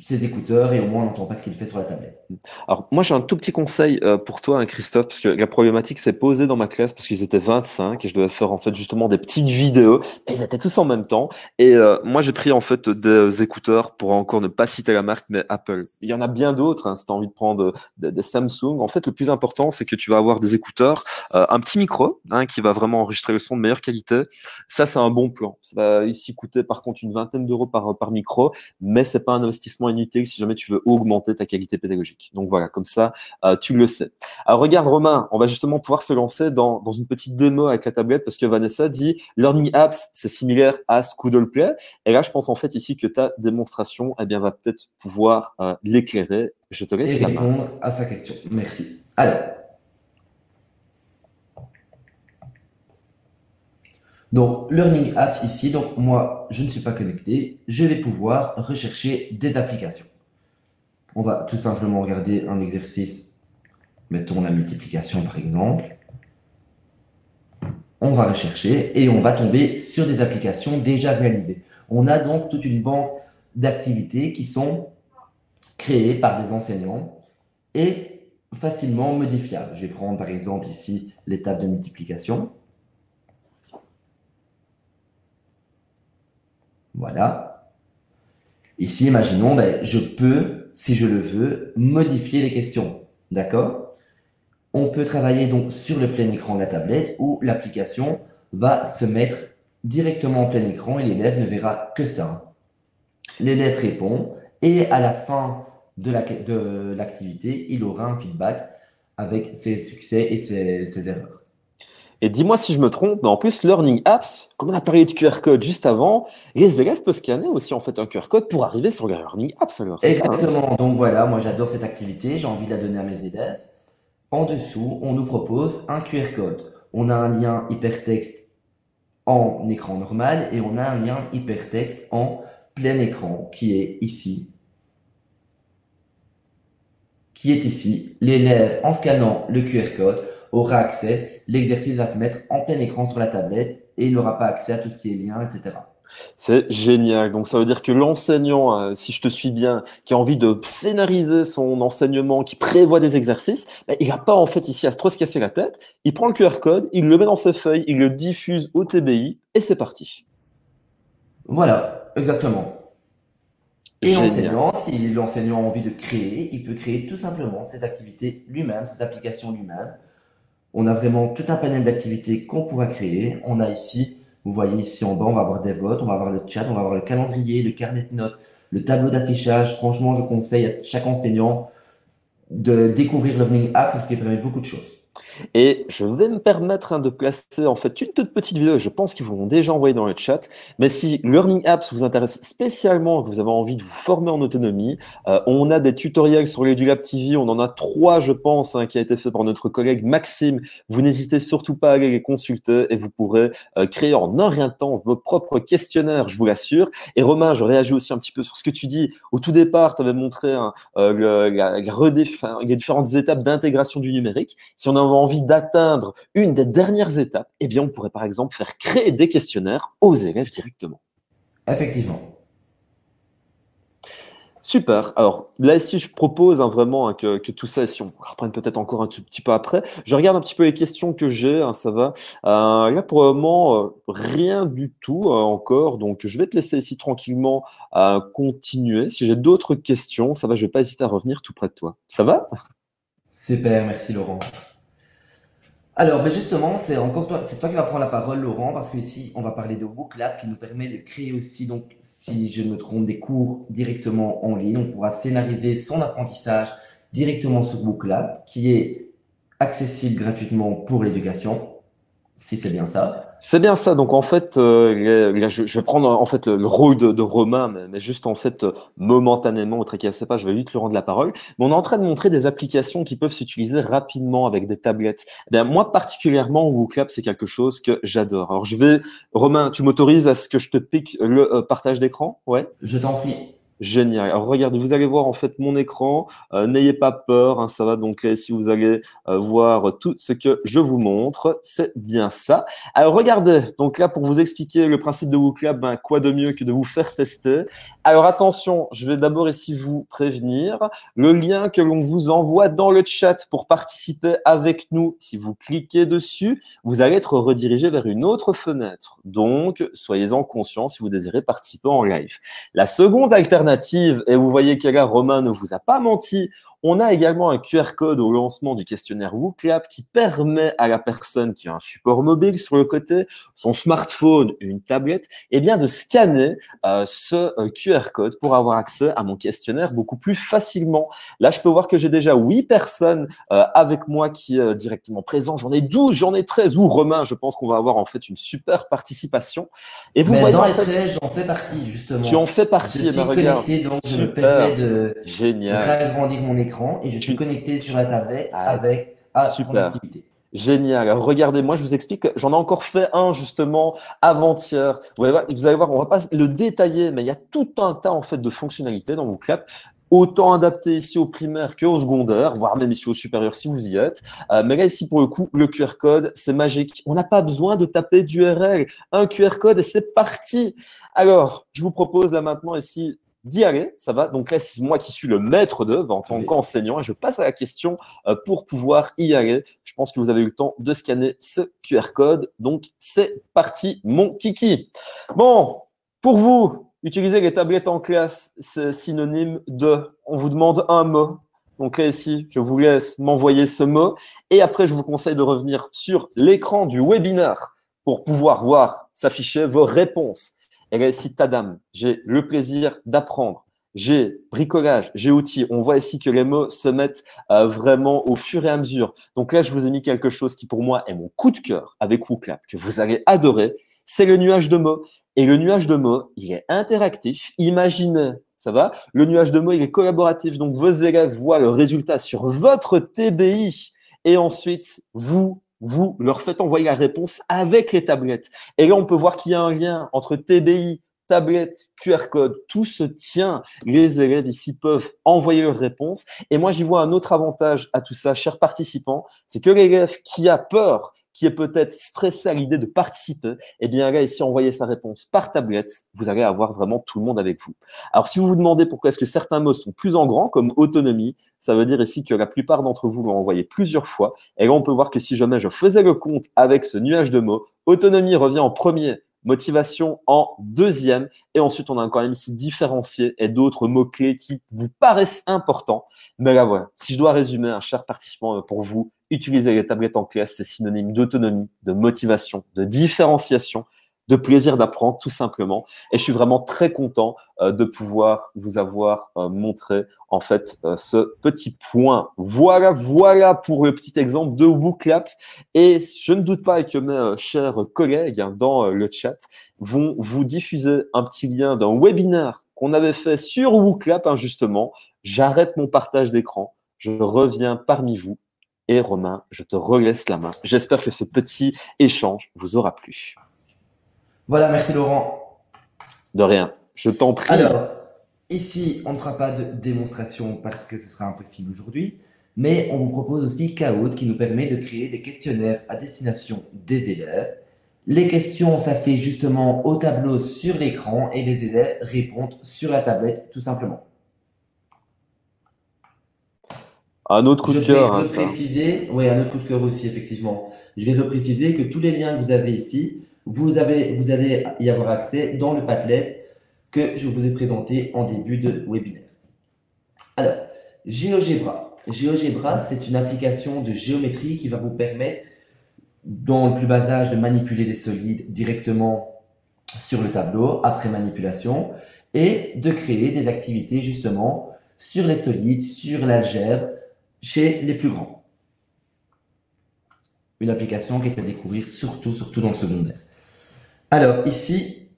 ses écouteurs et au moins on n'entend pas ce qu'il fait sur la tablette. Alors, moi, j'ai un tout petit conseil pour toi, hein, Christophe, parce que la problématique s'est posée dans ma classe parce qu'ils étaient 25 et je devais faire en fait justement des petites vidéos. Et ils étaient tous en même temps. Et moi, j'ai pris en fait des écouteurs pour encore ne pas citer la marque, mais Apple. Il y en a bien d'autres, hein, si tu as envie de prendre des Samsung. En fait, le plus important, c'est que tu vas avoir des écouteurs, un petit micro hein, qui va vraiment enregistrer le son de meilleure qualité. Ça, c'est un bon plan. Ça va ici coûter par contre une vingtaine d'euros par micro, mais c'est pas un investissement inutile si jamais tu veux augmenter ta qualité pédagogique. Donc voilà, comme ça, tu le sais. Alors regarde Romain, on va justement pouvoir se lancer dans une petite démo avec la tablette parce que Vanessa dit Learning Apps, c'est similaire à Scoodle Play. Et là, je pense en fait ici que ta démonstration eh bien, va peut-être pouvoir l'éclairer. Je te Et laisse la main. répondre à sa question. Merci. Alors, donc Learning Apps ici, donc moi je ne suis pas connecté, je vais pouvoir rechercher des applications. On va tout simplement regarder un exercice, mettons la multiplication par exemple. On va rechercher et on va tomber sur des applications déjà réalisées. On a donc toute une banque d'activités qui sont créées par des enseignants et facilement modifiables. Je vais prendre par exemple ici l'étape de multiplication. Voilà. Ici, imaginons, je peux, si je le veux, modifier les questions. D'accord? On peut travailler donc sur le plein écran de la tablette où l'application va se mettre directement en plein écran et l'élève ne verra que ça. L'élève répond et à la fin de l'activité, il aura un feedback avec ses succès et ses erreurs. Et dis-moi si je me trompe, mais en plus, Learning Apps, comme on a parlé de QR code juste avant, les élèves peuvent scanner aussi en fait un QR code pour arriver sur les Learning Apps alors, c'est ça, hein? Exactement. Donc voilà, moi j'adore cette activité, j'ai envie de la donner à mes élèves. En dessous, on nous propose un QR code. On a un lien hypertexte en écran normal et on a un lien hypertexte en plein écran qui est ici. L'élève, en scannant le QR code, aura accès. L'exercice va se mettre en plein écran sur la tablette et il n'aura pas accès à tout ce qui est lien, etc. C'est génial. Donc, ça veut dire que l'enseignant, si je te suis bien, qui a envie de scénariser son enseignement, qui prévoit des exercices, ben, il n'a pas en fait ici à trop se casser la tête. Il prend le QR code, il le met dans ses feuilles, il le diffuse au TBI et c'est parti. Voilà, exactement. Et Génial. l'enseignant, si l'enseignant a envie de créer, il peut créer tout simplement ses activités lui-même, ses applications lui-même. On a vraiment tout un panel d'activités qu'on pourra créer. On a ici, vous voyez ici en bas, on va avoir des votes, on va avoir le chat, on va avoir le calendrier, le carnet de notes, le tableau d'affichage. Franchement, je conseille à chaque enseignant de découvrir Learning App parce qu'il permet beaucoup de choses. Et je vais me permettre de placer en fait une toute petite vidéo, je pense qu'ils vous l'ont déjà envoyé dans le chat, mais si Learning Apps vous intéresse spécialement, que vous avez envie de vous former en autonomie, on a des tutoriels sur l'EduLab TV, on en a 3 je pense, hein, qui a été fait par notre collègue Maxime. Vous n'hésitez surtout pas à aller les consulter et vous pourrez créer en un rien de temps vos propres questionnaires, je vous l'assure. Et Romain, je réagis aussi un petit peu sur ce que tu dis. Au tout départ, tu avais montré les différentes étapes d'intégration du numérique. Si on avait envie d'atteindre une des dernières étapes, eh bien, on pourrait par exemple faire créer des questionnaires aux élèves directement. Effectivement. Super. Alors là, ici, je propose vraiment que tout ça, si on reprenne peut-être encore un tout petit peu après, je regarde un petit peu les questions que j'ai, hein, ça va. Là, pour le moment, rien du tout encore. Donc, je vais te laisser ici tranquillement continuer. Si j'ai d'autres questions, ça va, je ne vais pas hésiter à revenir tout près de toi. Ça va? Super, merci Laurent. Alors, justement, c'est toi qui vas prendre la parole, Laurent, parce qu'ici, on va parler de WookLab qui nous permet de créer aussi, donc, si je ne me trompe, des cours directement en ligne. On pourra scénariser son apprentissage directement sur WookLab, qui est accessible gratuitement pour l'éducation, si c'est bien ça. C'est bien ça. Donc en fait, là, je vais prendre en fait le rôle de Romain, mais juste en fait momentanément, au tracassez pas, je vais vite lui rendre la parole. Mais on est en train de montrer des applications qui peuvent s'utiliser rapidement avec des tablettes. Eh bien, moi particulièrement, WooClap, c'est quelque chose que j'adore. Alors Romain, tu m'autorises à ce que je te pique le partage d'écran? Ouais. Je t'en prie. Génial. Alors regardez, vous allez voir en fait mon écran. N'ayez pas peur, hein, ça va. Donc là, ici, vous allez voir tout ce que je vous montre. C'est bien ça. Alors regardez, donc là, pour vous expliquer le principe de WooClap, ben, quoi de mieux que de vous faire tester. Alors attention, je vais d'abord ici vous prévenir. Le lien que l'on vous envoie dans le chat pour participer avec nous, si vous cliquez dessus, vous allez être redirigé vers une autre fenêtre. Donc, soyez-en conscients si vous désirez participer en live. La seconde alternative, et vous voyez que là, Romain ne vous a pas menti, on a également un QR code au lancement du questionnaire WooClap qui permet à la personne qui a un support mobile sur le côté, son smartphone, une tablette, eh bien de scanner ce QR code pour avoir accès à mon questionnaire beaucoup plus facilement. Là, je peux voir que j'ai déjà 8 personnes avec moi qui est directement présent. J'en ai 12, j'en ai 13. Ou Romain, je pense qu'on va avoir en fait une super participation. Et vous Mais voyez dans en les fait, 13, j'en fais partie, tu en justement. fais Je partie, eh ben suis regarde, connecté, donc je me permets super, de génial, réagrandir mon écran et je suis tu, connecté sur la tablette ah, avec à ton super, activité. génial. Alors, regardez, moi je vous explique, j'en ai encore fait un justement avant-hier. Vous allez voir, on va pas le détailler, mais il y a tout un tas en fait de fonctionnalités dans WooClap. Autant adapté ici au primaire qu'au secondaire, voire même ici au supérieur si vous y êtes. Mais là, ici, pour le coup, le QR code, c'est magique. On n'a pas besoin de taper d'URL. Un QR code et c'est parti. Alors, je vous propose là maintenant ici d'y aller. Ça va. Donc là, c'est moi qui suis le maître d'œuvre en tant Oui. qu'enseignant et je passe à la question pour pouvoir y aller. Je pense que vous avez eu le temps de scanner ce QR code. Donc, c'est parti, mon kiki. Bon, pour vous, utiliser les tablettes en classe, c'est synonyme de, on vous demande un mot. Donc là, ici, je vous laisse m'envoyer ce mot. Et après, je vous conseille de revenir sur l'écran du webinaire pour pouvoir voir s'afficher vos réponses. Et là, ici, Tadam, j'ai le plaisir d'apprendre. J'ai bricolage, j'ai outils. On voit ici que les mots se mettent vraiment au fur et à mesure. Donc là, je vous ai mis quelque chose qui, pour moi, est mon coup de cœur avec WooClap, que vous allez adorer. C'est le nuage de mots. Et le nuage de mots, il est interactif. Imaginez, ça va? Le nuage de mots, il est collaboratif. Donc, vos élèves voient le résultat sur votre TBI. Et ensuite, vous leur faites envoyer la réponse avec les tablettes. Et là, on peut voir qu'il y a un lien entre TBI, tablette, QR code. Tout se tient. Les élèves ici peuvent envoyer leurs réponses. Et moi, j'y vois un autre avantage à tout ça, chers participants, c'est que l'élève qui a peur, qui est peut-être stressé à l'idée de participer, eh bien là, ici, envoyer sa réponse par tablette, vous allez avoir vraiment tout le monde avec vous. Alors, si vous vous demandez pourquoi est-ce que certains mots sont plus en grand, comme autonomie, ça veut dire ici que la plupart d'entre vous l'ont envoyé plusieurs fois. Et là, on peut voir que si jamais je faisais le compte avec ce nuage de mots, autonomie revient en premier, motivation en deuxième, et ensuite on a quand même ici différencié et d'autres mots-clés qui vous paraissent importants. Mais là, voilà, si je dois résumer, un cher participant, pour vous, utiliser les tablettes en classe, c'est synonyme d'autonomie, de motivation, de différenciation, de plaisir d'apprendre, tout simplement. Et je suis vraiment très content de pouvoir vous avoir montré en fait ce petit point. Voilà pour le petit exemple de WooClap. Et je ne doute pas que mes chers collègues dans le chat vont vous diffuser un petit lien d'un webinaire qu'on avait fait sur WooClap, hein, justement. J'arrête mon partage d'écran, je reviens parmi vous. Et Romain, je te relaisse la main. J'espère que ce petit échange vous aura plu. Voilà, merci Laurent. De rien, je t'en prie. Alors, ici, on ne fera pas de démonstration parce que ce sera impossible aujourd'hui, mais on vous propose aussi Kahoot qui nous permet de créer des questionnaires à destination des élèves. Les questions s'affichent justement au tableau sur l'écran et les élèves répondent sur la tablette tout simplement. Un autre coup Je de vais cœur, hein, ça. repréciser, oui, un autre coup de cœur aussi, effectivement. Je vais repréciser que tous les liens que vous avez ici, vous allez y avoir accès dans le Padlet que je vous ai présenté en début de webinaire. Alors, GeoGebra. GeoGebra, c'est une application de géométrie qui va vous permettre, dans le plus bas âge, de manipuler des solides directement sur le tableau après manipulation et de créer des activités justement sur les solides, sur l'algèbre, chez les plus grands. Une application qui est à découvrir surtout dans le secondaire. Alors ici,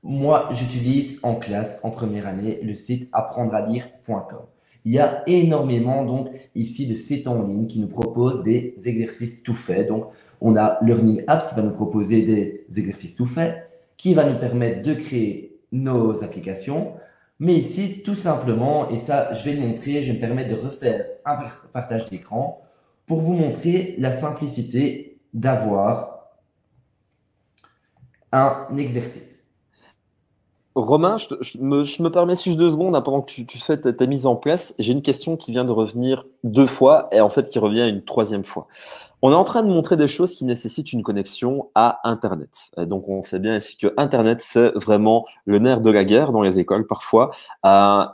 moi j'utilise en classe, en première année, le site apprendralire.com. Il y a énormément donc ici de sites en ligne qui nous proposent des exercices tout faits. Donc on a Learning Apps qui va nous proposer des exercices tout faits, qui va nous permettre de créer nos applications. Mais ici, tout simplement, et ça, je vais le montrer, je vais me permettre de refaire un partage d'écran pour vous montrer la simplicité d'avoir un exercice. Romain, je me permets si je 2 secondes, hein, pendant que tu fais ta mise en place, j'ai une question qui vient de revenir 2 fois et en fait qui revient une troisième fois. On est en train de montrer des choses qui nécessitent une connexion à Internet. Et donc, on sait bien ici que Internet, c'est vraiment le nerf de la guerre dans les écoles parfois.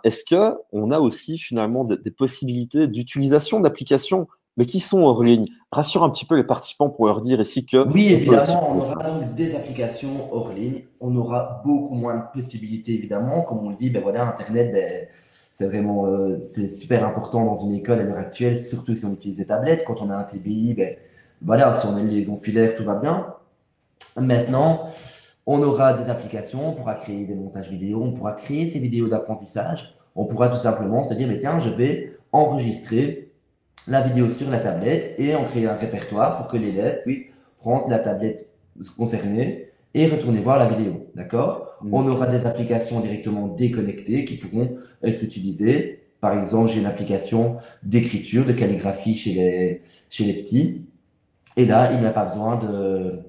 Est-ce que on a aussi finalement des possibilités d'utilisation d'applications, mais qui sont hors ligne? Rassure un petit peu les participants pour leur dire ici que Oui, on peut évidemment, on utiliser aura ça. donc des applications hors ligne. On aura beaucoup moins de possibilités, évidemment. Comme on le dit, ben voilà, Internet, ben, c'est vraiment, c'est super important dans une école à l'heure actuelle, surtout si on utilise des tablettes. Quand on a un TBI, ben, voilà, si on a une liaison filaire, tout va bien. Maintenant, on aura des applications, on pourra créer des montages vidéo, on pourra créer ces vidéos d'apprentissage. On pourra tout simplement se dire, mais tiens, je vais enregistrer la vidéo sur la tablette et en créer un répertoire pour que l'élève puisse prendre la tablette concernée et retourner voir la vidéo. D'accord? On aura des applications directement déconnectées qui pourront être utilisées. Par exemple, j'ai une application d'écriture, de calligraphie chez les petits. Et là, il n'y a pas besoin de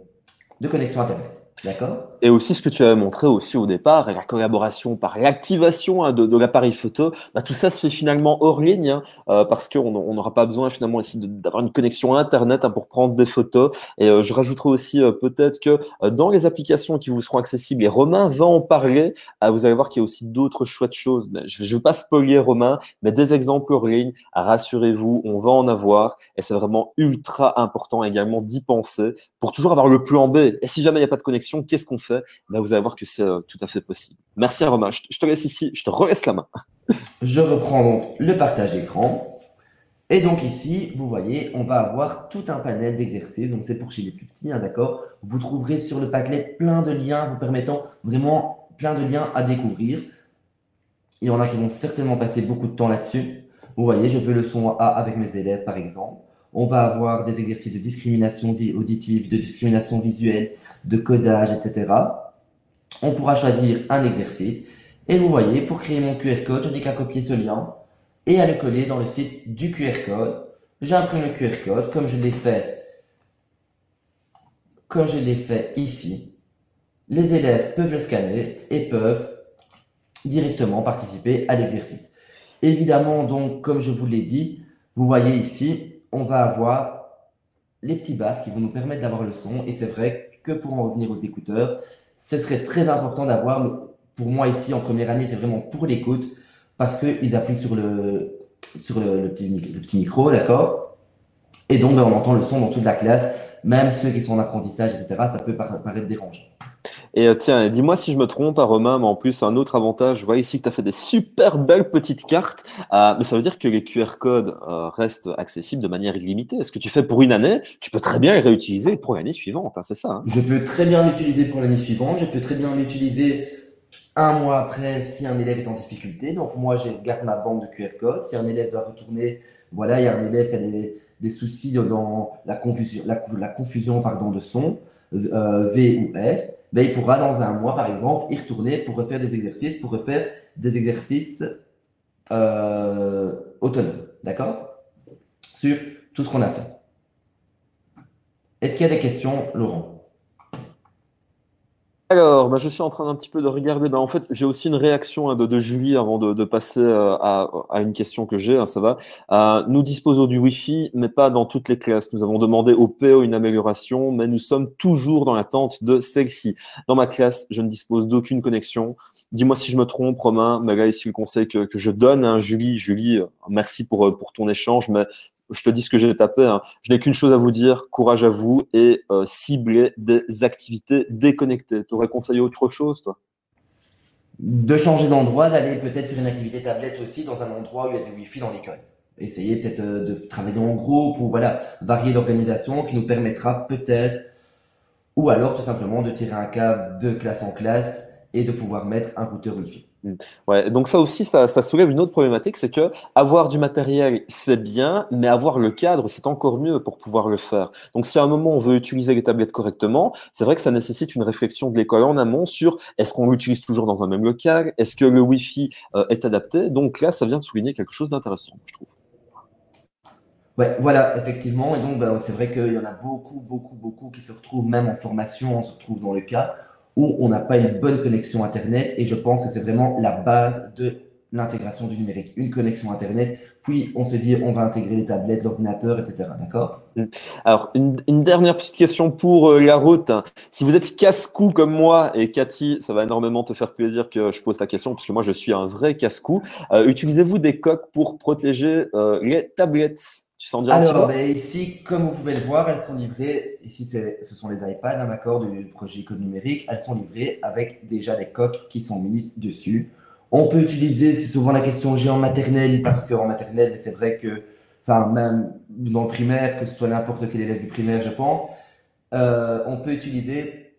connexion Internet. D'accord? Et aussi, ce que tu avais montré aussi au départ, et la collaboration par l'activation, hein, de l'appareil photo, bah, tout ça se fait finalement hors ligne, hein, parce qu'on n'aura pas besoin finalement ici d'avoir une connexion Internet, hein, pour prendre des photos. Et je rajouterai aussi peut-être que dans les applications qui vous seront accessibles, et Romain va en parler, vous allez voir qu'il y a aussi d'autres chouettes choses. Ben, je ne veux pas spoiler Romain, mais des exemples hors ligne, rassurez-vous, on va en avoir. Et c'est vraiment ultra important également d'y penser pour toujours avoir le plan B. Et si jamais il n'y a pas de connexion, qu'est-ce qu'on fait? Ben, vous allez voir que c'est tout à fait possible. Merci Romain. Je te laisse ici, je te relaisse la main. Je reprends donc le partage d'écran. Et donc ici, vous voyez, on va avoir tout un panel d'exercices. Donc c'est pour chez les plus petits, hein, d'accord? Vous trouverez sur le Padlet plein de liens vous permettant vraiment plein de liens à découvrir. Il y en a qui vont certainement passer beaucoup de temps là-dessus. Vous voyez, je fais le son A avec mes élèves, par exemple. On va avoir des exercices de discrimination auditive, de discrimination visuelle, de codage, etc. On pourra choisir un exercice. Et vous voyez, pour créer mon QR code, je n'ai qu'à copier ce lien et à le coller dans le site du QR code. J'imprime le QR code comme je l'ai fait ici. Les élèves peuvent le scanner et peuvent directement participer à l'exercice. Évidemment, donc, comme je vous l'ai dit, vous voyez ici, on va avoir les petits baffes qui vont nous permettre d'avoir le son. Et c'est vrai que pour en revenir aux écouteurs, ce serait très important d'avoir, pour moi ici en première année, c'est vraiment pour l'écoute, parce qu'ils appuient sur le petit micro, d'accord? Et donc, ben, on entend le son dans toute la classe, même ceux qui sont en apprentissage, etc. Ça peut paraître dérangeant. Et tiens, dis-moi si je me trompe, hein, Romain, mais en plus, un autre avantage, je vois ici que tu as fait des super belles petites cartes, mais ça veut dire que les QR codes restent accessibles de manière illimitée. Ce que tu fais pour une année, tu peux très bien les réutiliser pour l'année suivante, hein, c'est ça, hein? Je peux très bien l'utiliser pour l'année suivante, je peux très bien l'utiliser un mois après si un élève est en difficulté. Donc moi, je garde ma banque de QR code. Si un élève doit retourner, voilà, il y a un élève qui a des soucis dans la confusion pardon, de son, V ou F, ben, il pourra dans un mois, par exemple, y retourner pour refaire des exercices autonomes. D'accord? Sur tout ce qu'on a fait. Est-ce qu'il y a des questions, Laurent? Alors, bah, je suis en train d'un petit peu de regarder. Bah, en fait, j'ai aussi une réaction, hein, de Julie avant de passer à une question que j'ai, hein, ça va. Nous disposons du Wi-Fi, mais pas dans toutes les classes. Nous avons demandé au PO une amélioration, mais nous sommes toujours dans l'attente de celle-ci. Dans ma classe, je ne dispose d'aucune connexion. Dis-moi si je me trompe, Romain, mais là, ici, le conseil que je donne, hein, Julie, merci pour ton échange, mais je te dis ce que j'ai tapé, hein. Je n'ai qu'une chose à vous dire, courage à vous et ciblez des activités déconnectées. Tu aurais conseillé autre chose, toi? De changer d'endroit, d'aller peut-être faire une activité tablette aussi dans un endroit où il y a du Wi-Fi dans l'école. Essayer peut-être de travailler en groupe ou voilà, varier l'organisation qui nous permettra peut-être, ou alors tout simplement de tirer un câble de classe en classe et de pouvoir mettre un routeur Wi-Fi. Mm. Ouais, donc ça aussi, ça soulève une autre problématique, c'est que avoir du matériel, c'est bien, mais avoir le cadre, c'est encore mieux pour pouvoir le faire. Donc si à un moment on veut utiliser les tablettes correctement, c'est vrai que ça nécessite une réflexion de l'école en amont sur est-ce qu'on l'utilise toujours dans un même local, est-ce que le Wi-Fi est adapté. Donc là, ça vient de souligner quelque chose d'intéressant, je trouve. Ouais, voilà, effectivement. Et donc, ben, c'est vrai qu'il y en a beaucoup, beaucoup, beaucoup qui se retrouvent même en formation, on se retrouve dans le cas où on n'a pas une bonne connexion Internet. Et je pense que c'est vraiment la base de l'intégration du numérique. Une connexion Internet, puis on se dit on va intégrer les tablettes, l'ordinateur, etc. D'accord? Mm. Alors, une dernière petite question pour la route. Si vous êtes casse-cou comme moi, et Cathy, ça va énormément te faire plaisir que je pose ta question, puisque moi, je suis un vrai casse-cou. Utilisez-vous des coques pour protéger les tablettes? Tu sais en dire un petit Alors, mot? ben, ici, comme vous pouvez le voir, elles sont livrées. Ici, ce sont les iPads, hein, d'accord, du projet École numérique. Elles sont livrées avec déjà des coques qui sont mises dessus. On peut utiliser, c'est souvent la question que j'ai en maternelle, parce qu'en maternelle, c'est vrai que, enfin, même dans le primaire, que ce soit n'importe quel élève du primaire, je pense, on peut utiliser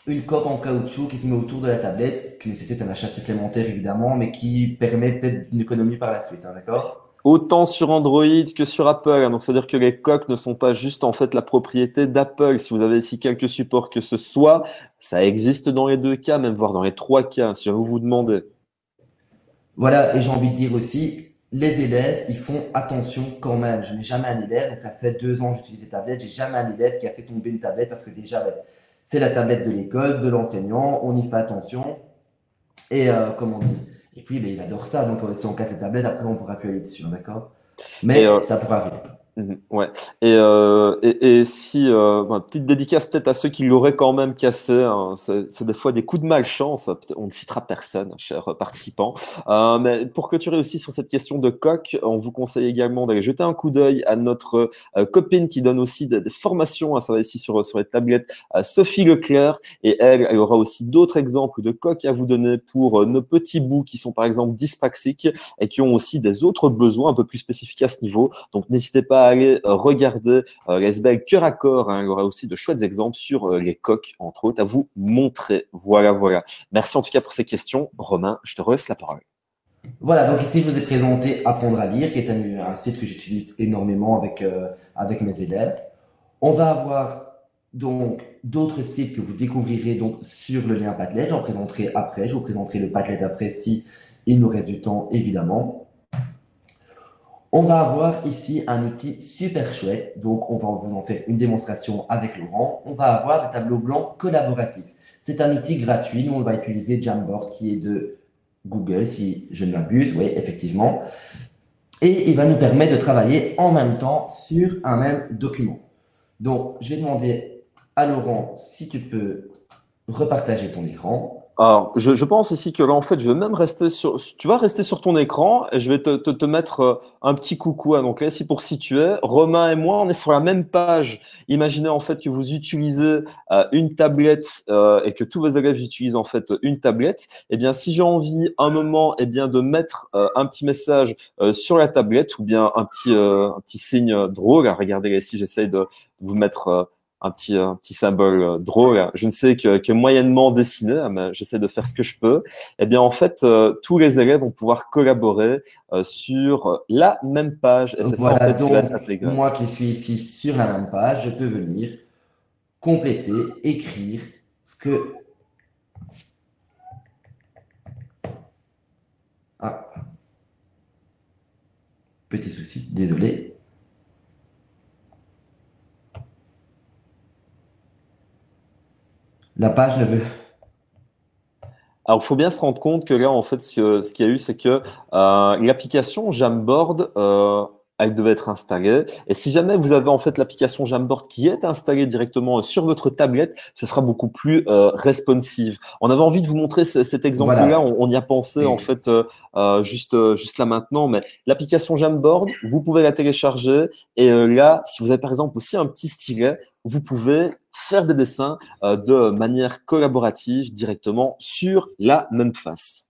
une coque en caoutchouc qui se met autour de la tablette, qui nécessite un achat supplémentaire évidemment, mais qui permet peut-être une économie par la suite, hein, d'accord? Autant sur Android que sur Apple, hein. Donc, c'est-à-dire que les coques ne sont pas juste en fait la propriété d'Apple. Si vous avez ici quelques supports que ce soit, ça existe dans les deux cas, même voire dans les trois cas, si jamais vous vous demandez. Voilà, et j'ai envie de dire aussi, les élèves, ils font attention quand même. Je n'ai jamais un élève, donc ça fait 2 ans que j'utilise des tablettes, j'ai jamais un élève qui a fait tomber une tablette parce que déjà, ben, c'est la tablette de l'école, de l'enseignant, on y fait attention. Et comment on dit? Et puis, ben, ils adorent ça, donc si on casse les tablettes, après, on pourra plus aller dessus, hein, d'accord? Et Mais ça pourra arriver. Ouais. Et si, petite dédicace peut-être à ceux qui l'auraient quand même cassé, hein. C'est des fois des coups de malchance. On ne citera personne, chers participants. Mais pour clôturer aussi sur cette question de coque, on vous conseille également d'aller jeter un coup d'œil à notre copine qui donne aussi des formations, hein. Ça va ici sur les tablettes, Sophie Leclerc. Et elle aura aussi d'autres exemples de coques à vous donner pour nos petits bouts qui sont par exemple dyspraxiques et qui ont aussi des autres besoins un peu plus spécifiques à ce niveau. Donc n'hésitez pas à aller regarder l'SBL Cœur à Corps, hein. Il y aura aussi de chouettes exemples sur les coques, entre autres, à vous montrer. Voilà, voilà. Merci en tout cas pour ces questions. Romain, je te laisse la parole. Voilà, donc ici, je vous ai présenté Apprendre à lire, qui est un site que j'utilise énormément avec mes élèves. On va avoir donc d'autres sites que vous découvrirez donc sur le lien Padlet. J'en présenterai après. Je vous présenterai le Padlet après si il nous reste du temps, évidemment. On va avoir ici un outil super chouette. Donc, on va vous en faire une démonstration avec Laurent. On va avoir des tableaux blancs collaboratifs. C'est un outil gratuit. Nous, on va utiliser Jamboard qui est de Google, si je ne m'abuse. Oui, effectivement. Et il va nous permettre de travailler en même temps sur un même document. Donc, je vais demander à Laurent si tu peux repartager ton écran. Alors, je pense ici que là, en fait, je vais même rester sur. Tu vas rester sur ton écran et je vais te mettre un petit coucou, hein. Donc là, ici, pour situer, Romain et moi, on est sur la même page. Imaginez en fait que vous utilisez une tablette et que tous vos élèves utilisent en fait une tablette. Eh bien, si j'ai envie un moment, eh bien, de mettre un petit message sur la tablette ou bien un petit signe drôle. Ah, regardez là, ici, j'essaye de vous mettre. Un petit symbole drôle. Je ne sais que moyennement dessiner, hein, mais j'essaie de faire ce que je peux. Eh bien, en fait, tous les élèves vont pouvoir collaborer sur la même page. Et c'est ça, en Voilà, fait, qui va donc être intégré. moi qui suis ici sur la même page, je peux venir compléter, écrire ce que... Ah, petit souci, désolé. La page ne veut... Alors, il faut bien se rendre compte que là, en fait, ce qu'il y a eu, c'est que l'application Jamboard, elle devait être installée. Et si jamais vous avez en fait l'application Jamboard qui est installée directement sur votre tablette, ce sera beaucoup plus responsive. On avait envie de vous montrer cet exemple-là. Voilà. On y a pensé en Et fait juste là maintenant. Mais l'application Jamboard, vous pouvez la télécharger. Et là, si vous avez par exemple aussi un petit stylet, vous pouvez faire des dessins de manière collaborative directement sur la même face.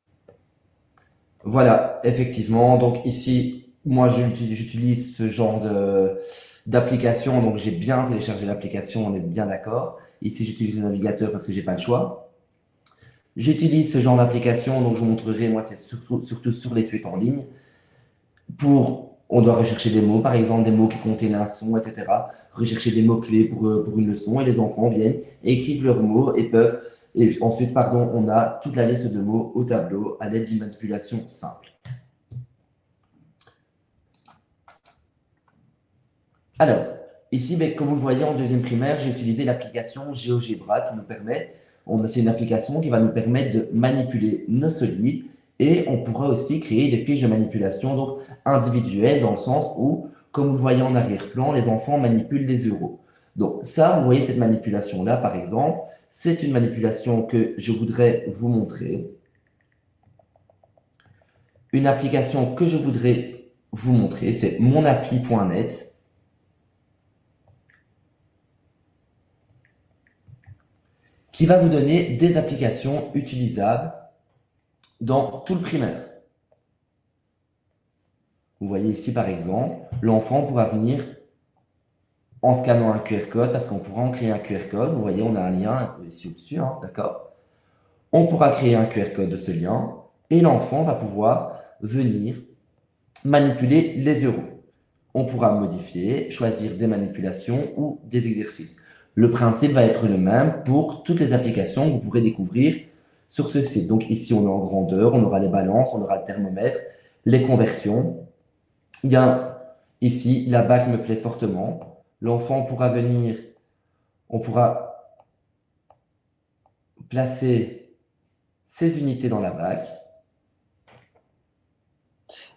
voilà, effectivement. Donc ici, moi, j'utilise ce genre d'application. Donc j'ai bien téléchargé l'application, on est bien d'accord. Ici, j'utilise le navigateur parce que j'ai pas le choix. J'utilise ce genre d'application, donc je vous montrerai, moi, c'est surtout sur les suites en ligne. On doit rechercher des mots, par exemple, des mots qui contiennent un son, etc. Rechercher des mots-clés pour une leçon, et les enfants viennent, écrivent leurs mots et peuvent, et ensuite, pardon, on a toute la liste de mots au tableau à l'aide d'une manipulation simple. Alors, ici, ben, comme vous le voyez en deuxième primaire, j'ai utilisé l'application GeoGebra qui nous permet, c'est une application qui va nous permettre de manipuler nos solides et on pourra aussi créer des fiches de manipulation donc individuelles dans le sens où, comme vous le voyez en arrière-plan, les enfants manipulent les euros. Donc ça, vous voyez cette manipulation-là, par exemple, c'est une manipulation que je voudrais vous montrer. Une application que je voudrais vous montrer, c'est monappli.net. Qui va vous donner des applications utilisables dans tout le primaire. Vous voyez ici, par exemple, l'enfant pourra venir en scannant un QR code, parce qu'on pourra en créer un QR code. Vous voyez, on a un lien ici au-dessus, hein, d'accord? On pourra créer un QR code de ce lien, et l'enfant va pouvoir venir manipuler les euros. On pourra modifier, choisir des manipulations ou des exercices. Le principe va être le même pour toutes les applications que vous pourrez découvrir sur ce site. Donc ici, on est en grandeur, on aura les balances, on aura le thermomètre, les conversions. Il y a ici, la bague me plaît fortement. L'enfant pourra venir, on pourra placer ses unités dans la bague.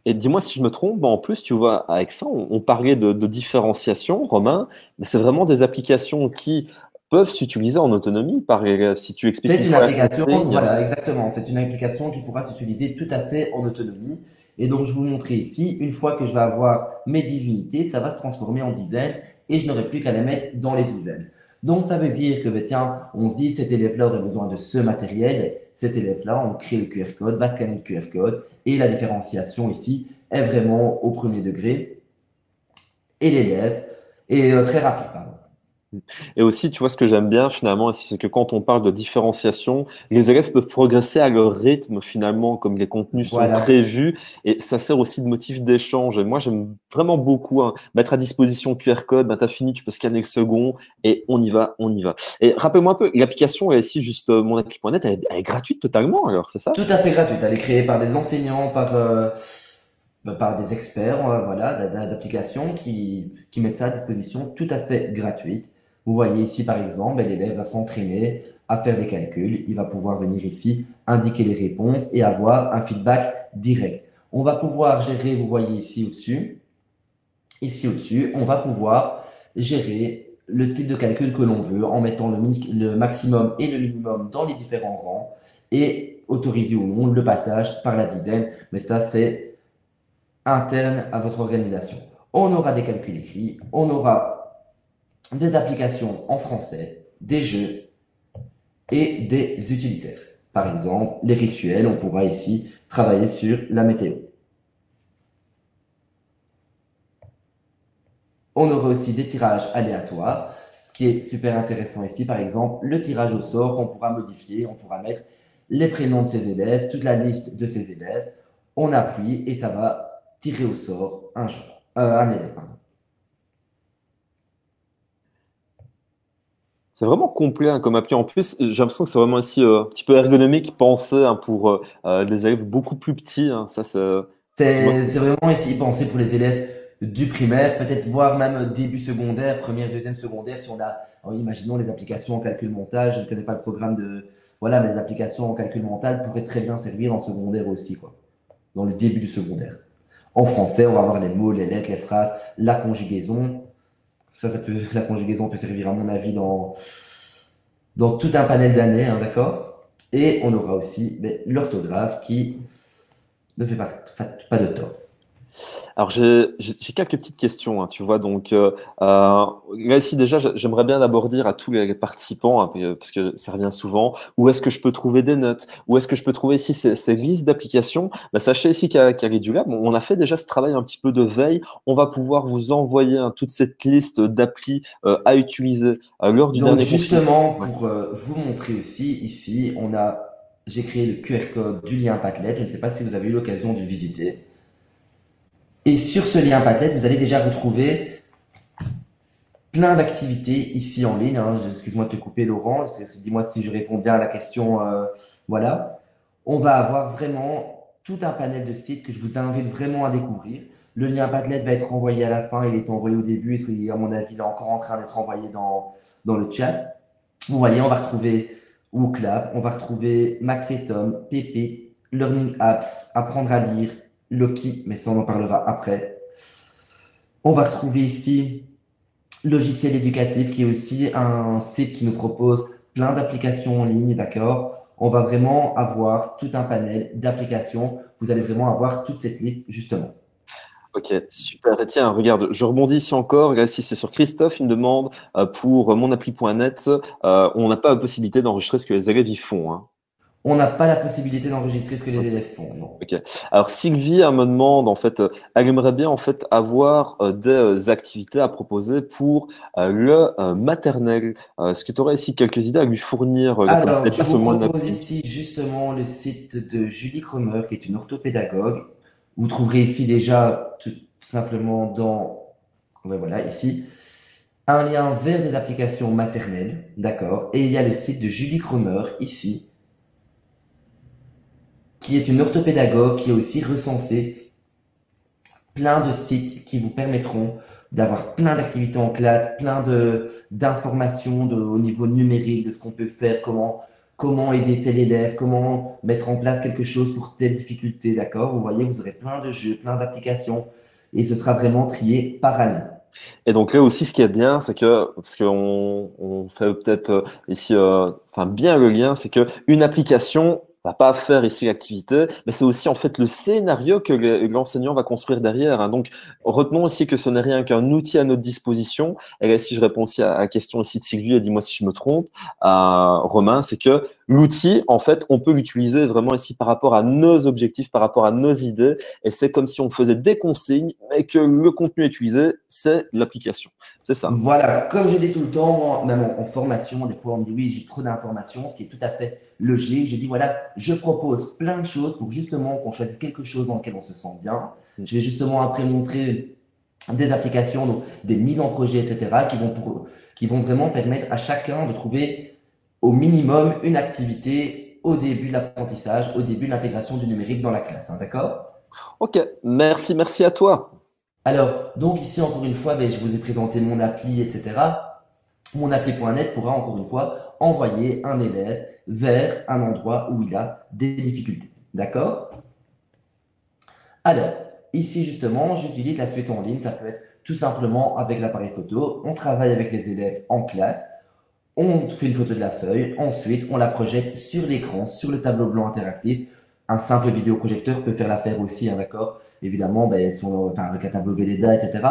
Et dis-moi si je me trompe, en plus, tu vois, avec ça, on parlait de différenciation, Romain, mais c'est vraiment des applications qui peuvent s'utiliser en autonomie par élève. Si tu expliques C'est une une fois la application, consigne. voilà, exactement. C'est une application qui pourra s'utiliser tout à fait en autonomie. Et donc, je vous montrer ici, une fois que je vais avoir mes 10 unités, ça va se transformer en dizaines et je n'aurai plus qu'à les mettre dans les dizaines. Donc, ça veut dire que, ben, tiens, on se dit, cet élève-là aurait besoin de ce matériel. Cet élève-là, on crée le QR code, va scanner le QR code et la différenciation ici est vraiment au premier degré. Et l'élève est très rapide, pardon. Et aussi, tu vois, ce que j'aime bien finalement, c'est que quand on parle de différenciation, les élèves peuvent progresser à leur rythme finalement, comme les contenus sont Voilà. prévus, et ça sert aussi de motif d'échange. Et moi, j'aime vraiment beaucoup mettre à disposition QR code, ben, t'as fini, tu peux scanner le second, et on y va, on y va. Et rappelle-moi un peu, l'application est ici, juste mon appli.net, elle est gratuite totalement alors, c'est ça? Tout à fait gratuite. Elle est créée par des enseignants, par des experts, voilà, d'applications qui mettent ça à disposition tout à fait gratuite. Vous voyez ici, par exemple, ben, l'élève va s'entraîner à faire des calculs. Il va pouvoir venir ici, indiquer les réponses et avoir un feedback direct. On va pouvoir gérer, vous voyez ici au-dessus, on va pouvoir gérer le type de calcul que l'on veut en mettant le maximum et le minimum dans les différents rangs et autoriser ou non le passage par la dizaine. Mais ça, c'est interne à votre organisation. On aura des calculs écrits, on aura des applications en français, des jeux et des utilitaires. Par exemple, les rituels, on pourra ici travailler sur la météo. On aura aussi des tirages aléatoires, ce qui est super intéressant ici, par exemple, le tirage au sort qu'on pourra modifier, on pourra mettre les prénoms de ses élèves, toute la liste de ses élèves, on appuie et ça va tirer au sort un élève. Pardon. C'est vraiment complet hein, comme appli. En plus, j'ai l'impression que c'est vraiment aussi un petit peu ergonomique, pensé hein, pour des élèves beaucoup plus petits. Hein. Ça, moi, C'est vraiment ici pensé pour les élèves du primaire, peut-être voire même début secondaire, première, deuxième secondaire, si on a, imaginons les applications en calcul mental, je ne connais pas le programme de, voilà, mais les applications en calcul mental pourraient très bien servir en secondaire aussi, quoi, dans le début du secondaire. En français, on va avoir les mots, les lettres, les phrases, la conjugaison. La conjugaison peut servir à mon avis dans tout un panel d'années, hein, d'accord? Et on aura aussi l'orthographe qui ne fait pas de tort. alors, j'ai quelques petites questions, hein, tu vois. Donc, là, ici, déjà, j'aimerais bien d'abord dire à tous les participants, hein, parce que ça revient souvent, où est-ce que je peux trouver des notes? Où est-ce que je peux trouver ici ces listes d'applications? Bah, sachez ici qu'à Ridulab, on a fait déjà ce travail un petit peu de veille. On va pouvoir vous envoyer hein, toute cette liste d'applis à utiliser lors du Donc dernier confinement. justement, Ouais. pour vous montrer aussi, ici, on a j'ai créé le QR code du lien Padlet. Je ne sais pas si vous avez eu l'occasion de le visiter. Et sur ce lien Padlet, vous allez déjà retrouver plein d'activités ici en ligne, hein. Excuse-moi de te couper, Laurent. Dis-moi si je réponds bien à la question. Voilà. On va avoir vraiment tout un panel de sites que je vous invite vraiment à découvrir. Le lien Padlet va être envoyé à la fin. Il est envoyé au début et à mon avis, il est encore en train d'être envoyé dans le chat. Vous voyez, on va retrouver WooClap, on va retrouver Max et Tom, PP, Learning Apps, Apprendre à lire, Loki, mais ça on en parlera après. On va retrouver ici Logiciel éducatif, qui est aussi un site qui nous propose plein d'applications en ligne, d'accord? On va vraiment avoir tout un panel d'applications. Vous allez vraiment avoir toute cette liste, justement. Ok, super. Et tiens, regarde, je rebondis ici encore. Regarde, si c'est sur Christophe, il me demande pour monappli.net, on n'a pas la possibilité d'enregistrer ce que les élèves y font, hein. On n'a pas la possibilité d'enregistrer ce que les élèves font, non. Ok. Alors Sylvie elle me demande en fait, elle aimerait bien en fait avoir des activités à proposer pour le maternel. Est-ce que tu aurais ici quelques idées à lui fournir là, comme Alors, peut-être je pas vous seulement une propose appli. ici justement le site de Julie Cromer, qui est une orthopédagogue. Vous trouverez ici déjà tout simplement ouais, voilà, ici, un lien vers des applications maternelles, d'accord? Et il y a le site de Julie Cromer ici, qui est une orthopédagogue qui a aussi recensé plein de sites qui vous permettront d'avoir plein d'activités en classe, plein de d'informations au niveau numérique de ce qu'on peut faire, comment aider tel élève, comment mettre en place quelque chose pour telle difficulté, d'accord? Vous voyez, vous aurez plein de jeux, plein d'applications et ce sera vraiment trié par année. Et donc là aussi, ce qui est bien, c'est que, parce qu'on on fait peut-être ici, enfin bien le lien, c'est que une application va pas faire ici l'activité, mais c'est aussi en fait le scénario que l'enseignant va construire derrière, hein. Donc retenons aussi que ce n'est rien qu'un outil à notre disposition. Et là, si je réponds aussi à la question aussi de Sylvie, et dis-moi si je me trompe, à Romain, c'est que l'outil, en fait, on peut l'utiliser vraiment ici par rapport à nos objectifs, par rapport à nos idées. Et c'est comme si on faisait des consignes, mais que le contenu utilisé, c'est l'application. C'est ça. Voilà, comme je dis tout le temps, moi, même en formation, des fois on me dit oui, j'ai trop d'informations, ce qui est tout à fait logique. Je dis voilà, je propose plein de choses pour justement qu'on choisisse quelque chose dans lequel on se sent bien. Mm. Je vais justement après montrer des applications, donc des mises en projet, etc., qui vont vraiment permettre à chacun de trouver au minimum une activité au début de l'apprentissage, au début de l'intégration du numérique dans la classe, hein, d'accord? Ok, merci, merci à toi. Alors, donc ici, encore une fois, ben, je vous ai présenté mon appli, etc. Mon appli.net pourra, encore une fois, envoyer un élève vers un endroit où il a des difficultés. D'accord? Alors, ici, justement, j'utilise la suite en ligne. Ça peut être tout simplement avec l'appareil photo. On travaille avec les élèves en classe. On fait une photo de la feuille. Ensuite, on la projette sur l'écran, sur le tableau blanc interactif. Un simple vidéoprojecteur peut faire l'affaire aussi, hein, d'accord? Évidemment, ben, enfin, avec un tableau Velleda, etc.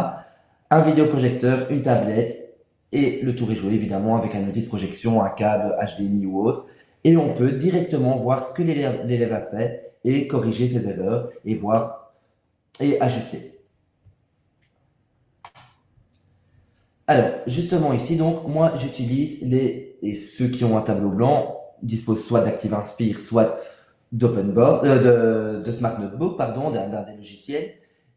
Un vidéoprojecteur, une tablette, et le tour est joué, évidemment, avec un outil de projection, un câble HDMI ou autre. Et on peut directement voir ce que l'élève a fait et corriger ses erreurs et voir et ajuster. Alors, justement ici, donc, moi, j'utilise et ceux qui ont un tableau blanc disposent soit d'Active Inspire, soit d'OpenBoard, de Smart Notebook, pardon, d'un des logiciels.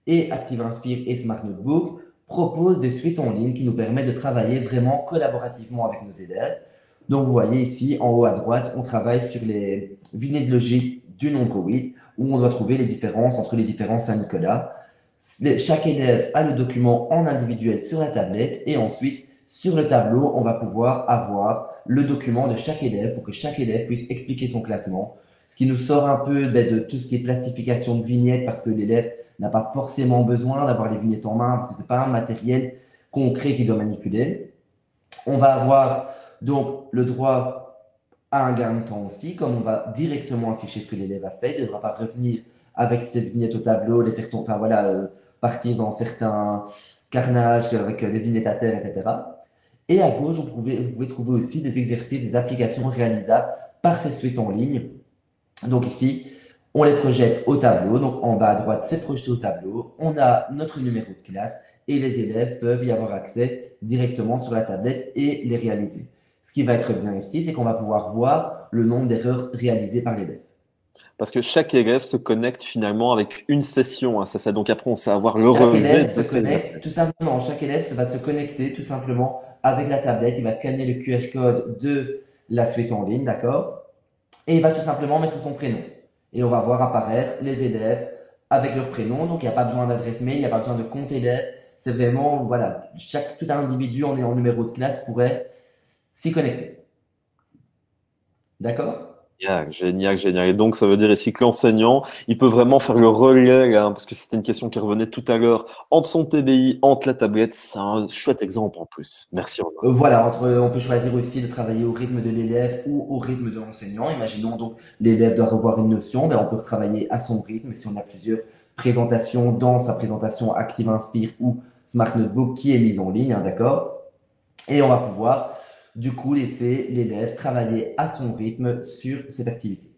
Et Active Inspire et Smart Notebook proposent des suites en ligne qui nous permettent de travailler vraiment collaborativement avec nos élèves. Donc, vous voyez ici, en haut à droite, on travaille sur les vignettes de logique du nombre 8, où on doit trouver les différences entre les différents Saint-Nicolas. Chaque élève a le document en individuel sur la tablette et ensuite, sur le tableau, on va pouvoir avoir le document de chaque élève pour que chaque élève puisse expliquer son classement. Ce qui nous sort un peu de tout ce qui est plastification de vignettes parce que l'élève n'a pas forcément besoin d'avoir les vignettes en main parce que c'est pas un matériel concret qu'il doit manipuler. On va avoir donc le droit à un gain de temps aussi, comme on va directement afficher ce que l'élève a fait, il ne devra pas revenir avec ses vignettes au tableau, les faire enfin voilà, partir dans certains carnages avec des vignettes à terre, etc. Et à gauche, vous pouvez trouver aussi des exercices, des applications réalisables par ces suites en ligne. Donc ici, on les projette au tableau. Donc en bas à droite, c'est projeté au tableau. On a notre numéro de classe et les élèves peuvent y avoir accès directement sur la tablette et les réaliser. Ce qui va être bien ici, c'est qu'on va pouvoir voir le nombre d'erreurs réalisées par l'élève. Parce que chaque élève se connecte finalement avec une session, hein, c'est ça. Donc après, on sait avoir le Chaque relevé élève se de ses connecte, adversaires. tout simplement, chaque élève va se connecter tout simplement avec la tablette. Il va scanner le QR code de la suite en ligne, d'accord? Et il va tout simplement mettre son prénom. Et on va voir apparaître les élèves avec leur prénom. Donc, il n'y a pas besoin d'adresse mail, il n'y a pas besoin de compte élève. C'est vraiment, voilà, tout un individu en ayant numéro de classe pourrait s'y connecter. D'accord? Génial, génial, génial. Et donc, ça veut dire ici que l'enseignant, il peut vraiment faire le relais, hein, parce que c'était une question qui revenait tout à l'heure, entre son TBI, entre la tablette. C'est un chouette exemple en plus. Merci, Romain. Voilà, on peut choisir aussi de travailler au rythme de l'élève ou au rythme de l'enseignant. Imaginons donc l'élève doit revoir une notion, ben on peut travailler à son rythme si on a plusieurs présentations dans sa présentation Active Inspire ou Smart Notebook qui est mise en ligne, hein, d'accord? Et on va pouvoir du coup laisser l'élève travailler à son rythme sur cette activité.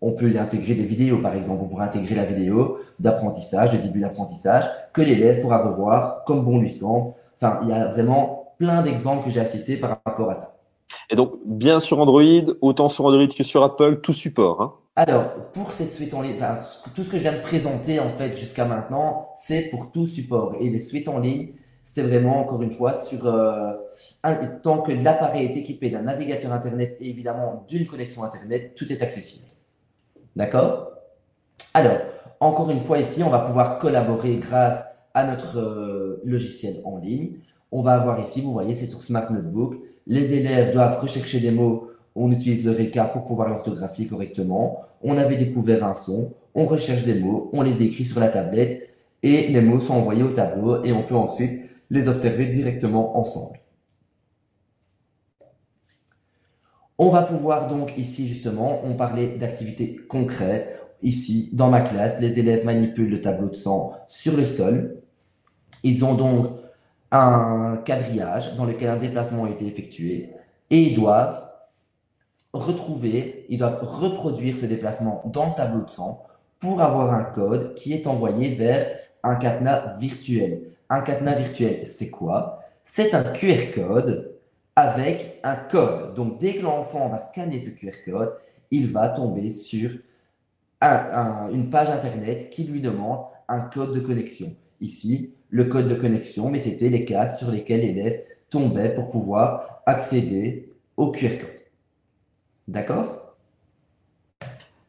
On peut y intégrer des vidéos, par exemple. On pourra intégrer la vidéo d'apprentissage, de début d'apprentissage, que l'élève pourra revoir comme bon lui semble. Enfin, il y a vraiment plein d'exemples que j'ai à citer par rapport à ça. Et donc, bien sur Android, autant sur Android que sur Apple, tout support, hein. Alors, pour ces suites en ligne, enfin, tout ce que je viens de présenter en fait jusqu'à maintenant, c'est pour tout support. Et les suites en ligne, c'est vraiment encore une fois sur tant que l'appareil est équipé d'un navigateur Internet et évidemment d'une connexion Internet, tout est accessible. D'accord? Alors, encore une fois ici, on va pouvoir collaborer grâce à notre logiciel en ligne. On va avoir ici, vous voyez, c'est sur Smart Notebook. Les élèves doivent rechercher des mots. On utilise le RECA pour pouvoir l'orthographier correctement. On avait découvert un son. On recherche des mots. On les écrit sur la tablette. Et les mots sont envoyés au tableau. Et on peut ensuite les observer directement ensemble. On va pouvoir donc ici justement, on parlait d'activités concrètes. Ici, dans ma classe, les élèves manipulent le tableau de sang sur le sol. Ils ont donc un quadrillage dans lequel un déplacement a été effectué et ils doivent reproduire ce déplacement dans le tableau de sang pour avoir un code qui est envoyé vers un cadenas virtuel. Un cadenas virtuel, c'est quoi? C'est un QR code avec un code. Donc, dès que l'enfant va scanner ce QR code, il va tomber sur une page Internet qui lui demande un code de connexion. Ici, le code de connexion, mais c'était les cases sur lesquelles l'élève tombait pour pouvoir accéder au QR code. D'accord?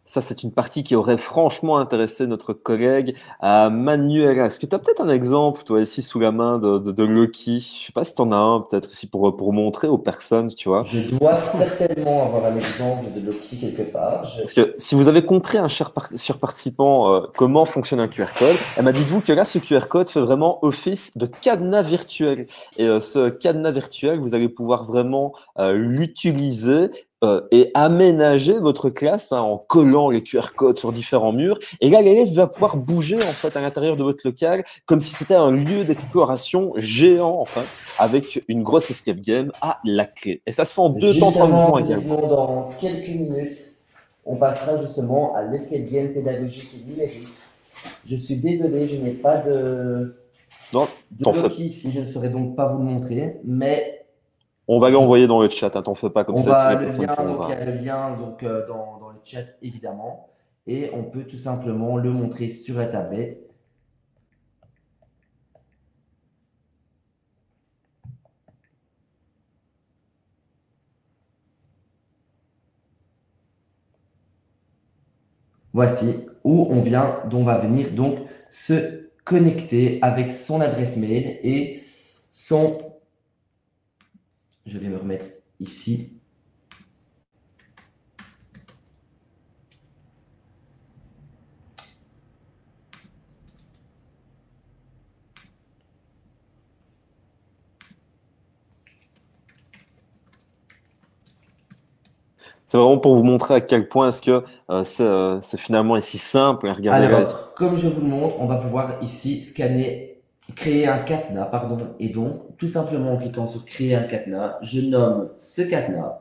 Ça, c'est une partie qui aurait franchement intéressé notre collègue Manuela. Est-ce que tu as peut-être un exemple, toi, ici sous la main de Loki? Je sais pas si tu en as un, peut-être ici pour montrer aux personnes, tu vois. Je dois certainement avoir un exemple de Loki quelque part. Parce que si vous avez compris, un cher participant, comment fonctionne un QR code, eh ben, dites-vous que là, ce QR code fait vraiment office de cadenas virtuel. Et ce cadenas virtuel, vous allez pouvoir vraiment l'utiliser et aménager votre classe, hein, en collant les QR codes sur différents murs. Et là, l'élève va pouvoir bouger en fait à l'intérieur de votre local comme si c'était un lieu d'exploration géant, en fait, avec une grosse escape game à la clé. Et ça se fait en deux temps, trois Justement, mouvements nous également. arrivons dans quelques minutes. On passera justement à l'escape game pédagogique et numérique. Je suis désolé, je n'ai pas Non, de t'en fais. Loki ici, je ne saurais donc pas vous le montrer, mais On va l'envoyer dans le chat, hein, t'en fais pas, comme on ça, si va les le personnes lien, pourront donc il y voir. a le lien donc, dans le chat évidemment, et on peut tout simplement le montrer sur la tablette. Voici où on va venir donc se connecter avec son adresse mail et son. Je vais me remettre ici. C'est vraiment pour vous montrer à quel point est-ce que c'est finalement ici simple. Et regardez là. Alors, comme je vous le montre, on va pouvoir ici créer un cadenas, pardon. Et donc, tout simplement en cliquant sur créer un cadenas, je nomme ce cadenas.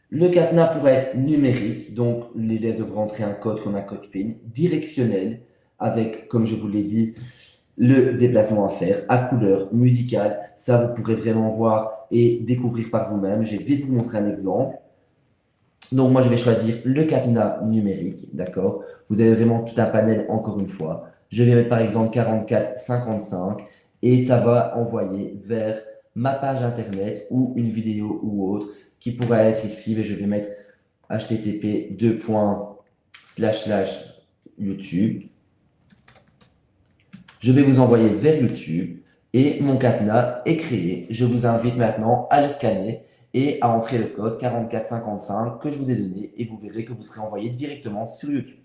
Le cadenas pourrait être numérique, donc l'élève devra entrer un code comme un code PIN, directionnel, avec, comme je vous l'ai dit, le déplacement à faire à couleur musicale. Ça, vous pourrez vraiment voir et découvrir par vous-même. Je vais vite vous montrer un exemple. Donc, moi, je vais choisir le cadenas numérique, d'accord? Vous avez vraiment tout un panel, encore une fois. Je vais mettre par exemple 44-55 et ça va envoyer vers ma page internet ou une vidéo ou autre qui pourra être ici. Et je vais mettre http://YouTube. Je vais vous envoyer vers YouTube et mon cadenas est créé. Je vous invite maintenant à le scanner et à entrer le code 4455 que je vous ai donné et vous verrez que vous serez envoyé directement sur YouTube.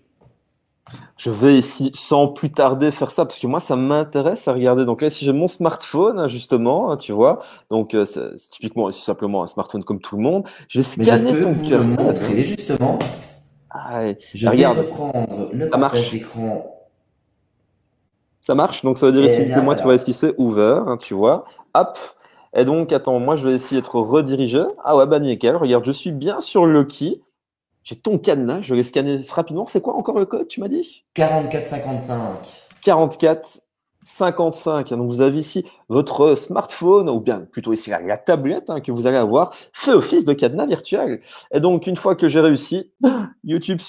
Je vais ici, sans plus tarder, faire ça parce que moi, ça m'intéresse à regarder. Donc là, si j'ai mon smartphone, hein, justement, hein, tu vois, donc c'est typiquement, c'est simplement un smartphone comme tout le monde. Je vais Mais je scanner peux ton vous le code. montrer justement. Ah, et Je vais regarde, reprendre le ça partage marche. d'écran. Ça marche. Donc ça veut dire Et ici que bien moi, tu vois, voilà. ici, c'est ouvert, hein, tu vois. Hop. Et donc, attends, moi, je vais essayer d'être redirigé. Ah ouais, bah nickel. Regarde, je suis bien sur Loki. J'ai ton cadenas. Je vais scanner rapidement. C'est quoi encore le code, tu m'as dit? 4455. 44 55. Donc vous avez ici votre smartphone, ou bien plutôt ici la tablette, hein, que vous allez avoir, fait office de cadenas virtuel. Et donc une fois que j'ai réussi, YouTube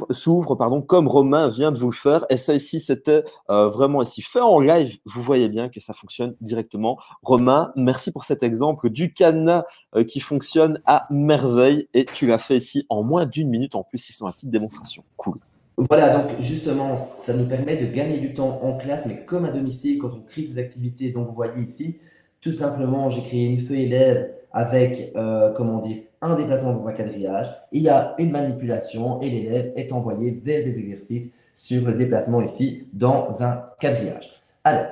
s'ouvre, pardon, comme Romain vient de vous le faire. Et ça ici, c'était vraiment ici fait en live. Vous voyez bien que ça fonctionne directement. Romain, merci pour cet exemple du cadenas qui fonctionne à merveille. Et tu l'as fait ici en moins d'une minute. En plus, ils sont une petite démonstration. Cool. Voilà, donc justement, ça nous permet de gagner du temps en classe, mais comme à domicile, quand on crée ces activités. Donc, vous voyez ici, tout simplement, j'ai créé une feuille élève avec, comment dire, un déplacement dans un quadrillage. Il y a une manipulation et l'élève est envoyé vers des exercices sur le déplacement ici dans un quadrillage. Alors,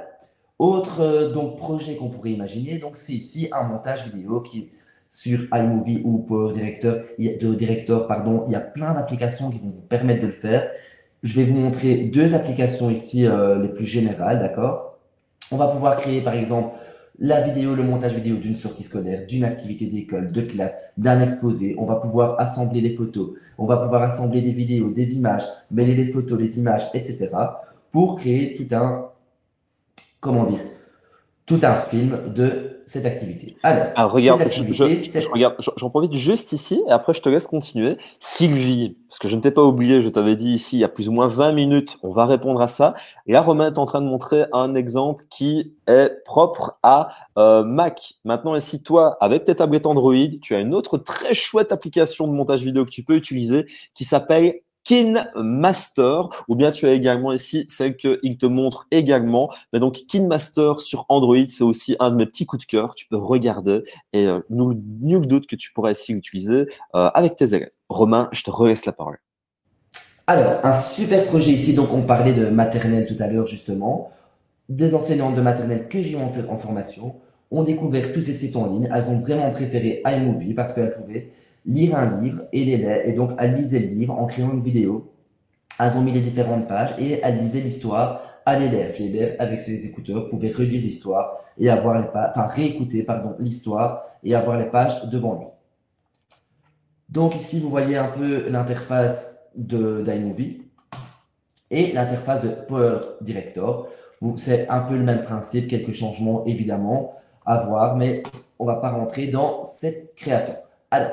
autre donc projet qu'on pourrait imaginer, donc c'est ici un montage vidéo qui sur iMovie ou Power Director, Director, pardon, il y a plein d'applications qui vont vous permettre de le faire. Je vais vous montrer deux applications ici les plus générales, d'accord? On va pouvoir créer par exemple la vidéo, le montage vidéo d'une sortie scolaire, d'une activité d'école, de classe, d'un exposé. On va pouvoir assembler les photos, on va pouvoir assembler des vidéos, des images, mêler les photos, les images, etc. pour créer tout un, comment dire, tout un film de cette activité. Alors, Alors, ces regarde, activités, je regarde, j'en profite juste ici et après je te laisse continuer. Sylvie, parce que je ne t'ai pas oublié, je t'avais dit ici il y a plus ou moins 20 minutes, on va répondre à ça. Et là, Romain est en train de montrer un exemple qui est propre à Mac. Maintenant, ici, toi, avec tes tablettes Android, tu as une autre très chouette application de montage vidéo que tu peux utiliser qui s'appelle KineMaster, ou bien tu as également ici celle qu'il te montre également. Mais donc KineMaster sur Android, c'est aussi un de mes petits coups de cœur. Tu peux regarder et nul doute que tu pourras ici l'utiliser avec tes élèves. Romain, je te relaisse la parole. alors, un super projet ici, donc on parlait de maternelle tout à l'heure justement. Des enseignantes de maternelle que j'ai eu en formation ont découvert tous ces sites en ligne. Elles ont vraiment préféré iMovie parce qu'elles pouvaient lire un livre et donc elles lisaient le livre en créant une vidéo. Elles ont mis les différentes pages et elles lisaient l'histoire à l'élève. L'élève, avec ses écouteurs, pouvait relire l'histoire et avoir les pages, enfin réécouter, pardon, l'histoire et avoir les pages devant lui. Donc ici, vous voyez un peu l'interface d'iMovie et l'interface de Power Director. C'est un peu le même principe, quelques changements évidemment à voir, mais on ne va pas rentrer dans cette création. Alors,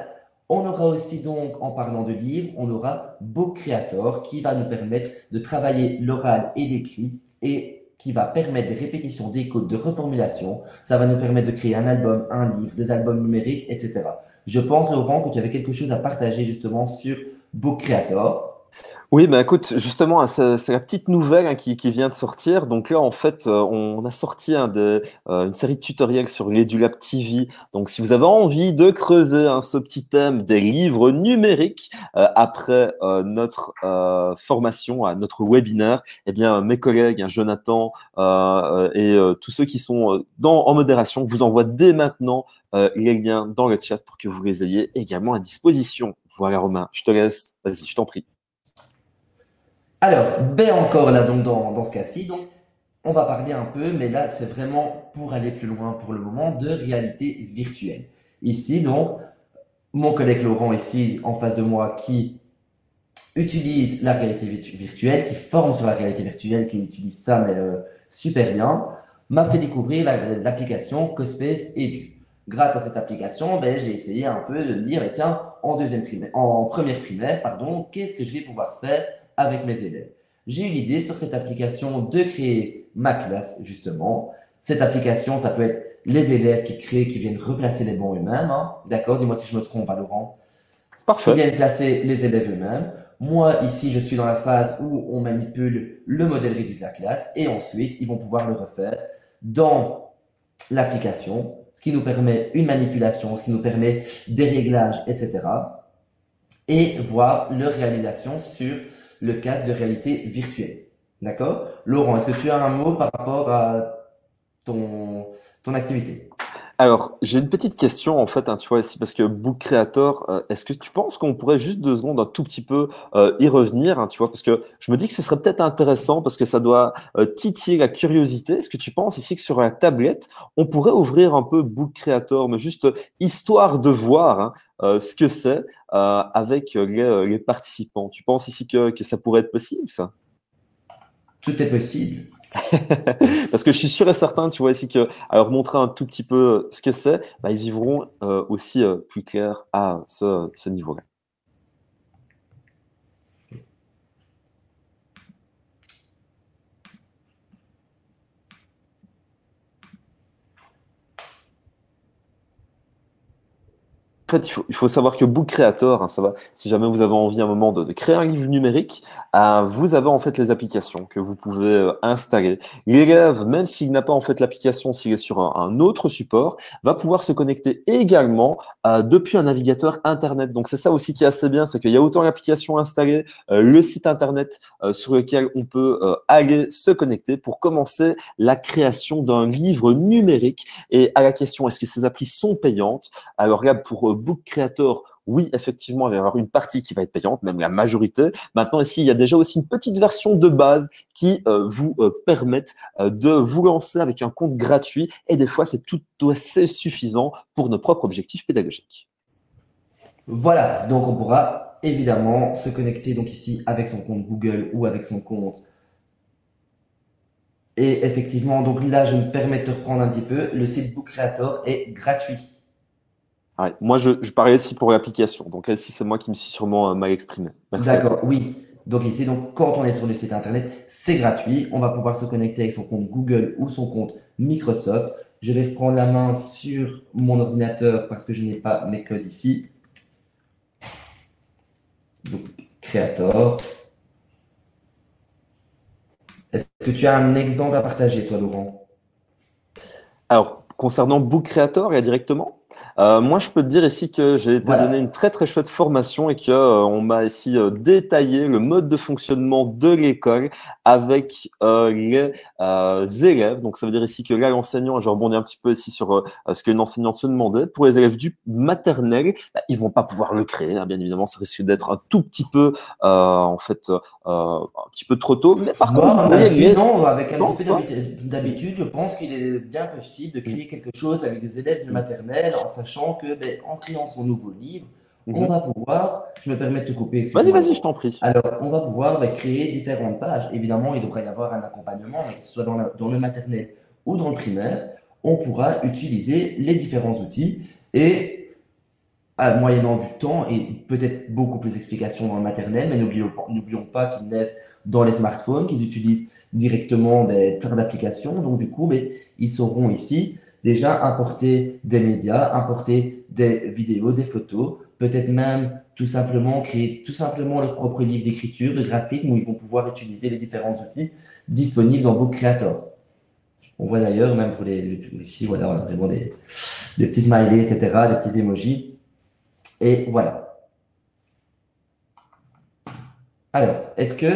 on aura aussi donc, en parlant de livres, on aura Book Creator qui va nous permettre de travailler l'oral et l'écrit et qui va permettre des répétitions, des codes, de reformulation. Ça va nous permettre de créer un album, un livre, des albums numériques, etc. Je pense, Laurent, que tu avais quelque chose à partager justement sur Book Creator. Oui, bah écoute, justement, c'est la petite nouvelle hein, qui vient de sortir. Donc là, en fait, on a sorti une série de tutoriels sur l'EduLab TV. Donc, si vous avez envie de creuser hein, ce petit thème des livres numériques après notre formation, notre webinaire, eh bien, mes collègues, hein, Jonathan et tous ceux qui sont en modération vous envoient dès maintenant les liens dans le chat pour que vous les ayez également à disposition. Voilà, Romain, je te laisse. Vas-y, je t'en prie. Alors, ben encore là, donc dans ce cas-ci, donc on va parler un peu, mais là c'est vraiment pour aller plus loin pour le moment, de réalité virtuelle. Ici, donc, mon collègue Laurent ici en face de moi qui utilise la réalité virtuelle, qui forme sur la réalité virtuelle, qui utilise ça, mais super bien, m'a fait découvrir l'application CoSpace Edu. Grâce à cette application, ben, j'ai essayé un peu de me dire, mais tiens, en première primaire, pardon, qu'est-ce que je vais pouvoir faire avec mes élèves? J'ai eu l'idée sur cette application de créer ma classe, justement. Cette application, ça peut être les élèves qui créent, qui viennent replacer les bancs eux-mêmes, hein. D'accord? Dis-moi si je me trompe, hein, Laurent. Qui Parfait. viennent placer les élèves eux-mêmes. Moi, ici, je suis dans la phase où on manipule le modèle réduit de la classe et ensuite, ils vont pouvoir le refaire dans l'application, ce qui nous permet une manipulation, ce qui nous permet des réglages, etc. Et voir leur réalisation sur le casque de réalité virtuelle. D'accord? Laurent, est-ce que tu as un mot par rapport à ton, ton activité? Alors, j'ai une petite question en fait, hein, tu vois, ici, parce que Book Creator, est-ce que tu penses qu'on pourrait juste 2 secondes un tout petit peu y revenir, hein, tu vois, parce que je me dis que ce serait peut-être intéressant parce que ça doit titiller la curiosité. Est-ce que tu penses ici que sur la tablette, on pourrait ouvrir un peu Book Creator, mais juste histoire de voir hein, ce que c'est avec les participants. Tu penses ici que ça pourrait être possible, ça? Tout est possible. Parce que je suis sûr et certain, tu vois, ici que, à leur montrer un tout petit peu ce que c'est, bah, ils y verront aussi plus clair à ce niveau-là. En fait, il faut savoir que Book Creator, hein, ça va, si jamais vous avez envie à un moment de créer un livre numérique, vous avez en fait les applications que vous pouvez installer. L'élève, même s'il n'a pas en fait l'application, s'il est sur un autre support, va pouvoir se connecter également depuis un navigateur Internet. Donc c'est ça aussi qui est assez bien, c'est qu'il y a autant l'application installée, le site Internet sur lequel on peut aller se connecter pour commencer la création d'un livre numérique. Et à la question, est-ce que ces applis sont payantes? Alors là, pour Book Creator, oui, effectivement, il va y avoir une partie qui va être payante, même la majorité. Maintenant, ici, il y a déjà aussi une petite version de base qui vous permettent de vous lancer avec un compte gratuit. Et des fois, c'est tout assez suffisant pour nos propres objectifs pédagogiques. Voilà, donc on pourra évidemment se connecter donc ici avec son compte Google ou avec son compte. Et effectivement, donc là, je me permets de te reprendre un petit peu. Le site Book Creator est gratuit. Ouais. Moi, je parlais ici pour l'application. Donc là, ici, c'est moi qui me suis sûrement mal exprimé. Merci à D'accord, toi. oui. Donc ici, donc quand on est sur le site internet, c'est gratuit. On va pouvoir se connecter avec son compte Google ou son compte Microsoft. Je vais reprendre la main sur mon ordinateur parce que je n'ai pas mes codes ici. Donc, Creator. Est-ce que tu as un exemple à partager, toi, Laurent? Alors, concernant Book Creator, et directement, moi, je peux te dire ici que j'ai été donné une Voilà. très très chouette formation et que on m'a ici détaillé le mode de fonctionnement de l'école avec les élèves. Donc, ça veut dire ici que là, l'enseignant, je rebondis un petit peu ici sur ce qu'une enseignante se demandait. Pour les élèves du maternel, bah, ils vont pas pouvoir le créer, hein, bien évidemment, ça risque d'être un tout petit peu, en fait, un petit peu trop tôt. Mais par contre, vous Moi, pourriez là-dessus, les, tu non, avec un petit peu penses, toi? d'habitude, je pense qu'il est bien possible de créer quelque chose avec des élèves de maternelle en sachant que, ben, en créant son nouveau livre, on Mhm. va pouvoir, je me permets de te couper, Vas-y, excuse-moi, vas-y, je Laurent. t'en prie. Alors, on va pouvoir ben, créer différentes pages. Évidemment, il devrait y avoir un accompagnement, mais que ce soit dans le maternel ou dans le primaire, on pourra utiliser les différents outils et moyennant du temps et peut-être beaucoup plus d'explications dans le maternel, mais n'oublions pas qu'ils naissent dans les smartphones, qu'ils utilisent directement ben, plein d'applications. Donc du coup, ben, ils sauront ici déjà importer des médias, importer des vidéos, des photos, peut-être même tout simplement créer tout simplement leur propre livre d'écriture, de graphisme, où ils vont pouvoir utiliser les différents outils disponibles dans Book Creator. On voit d'ailleurs, même pour ici, voilà, on a vraiment des petits smileys, etc., des petits emojis. Et voilà. Alors, est-ce que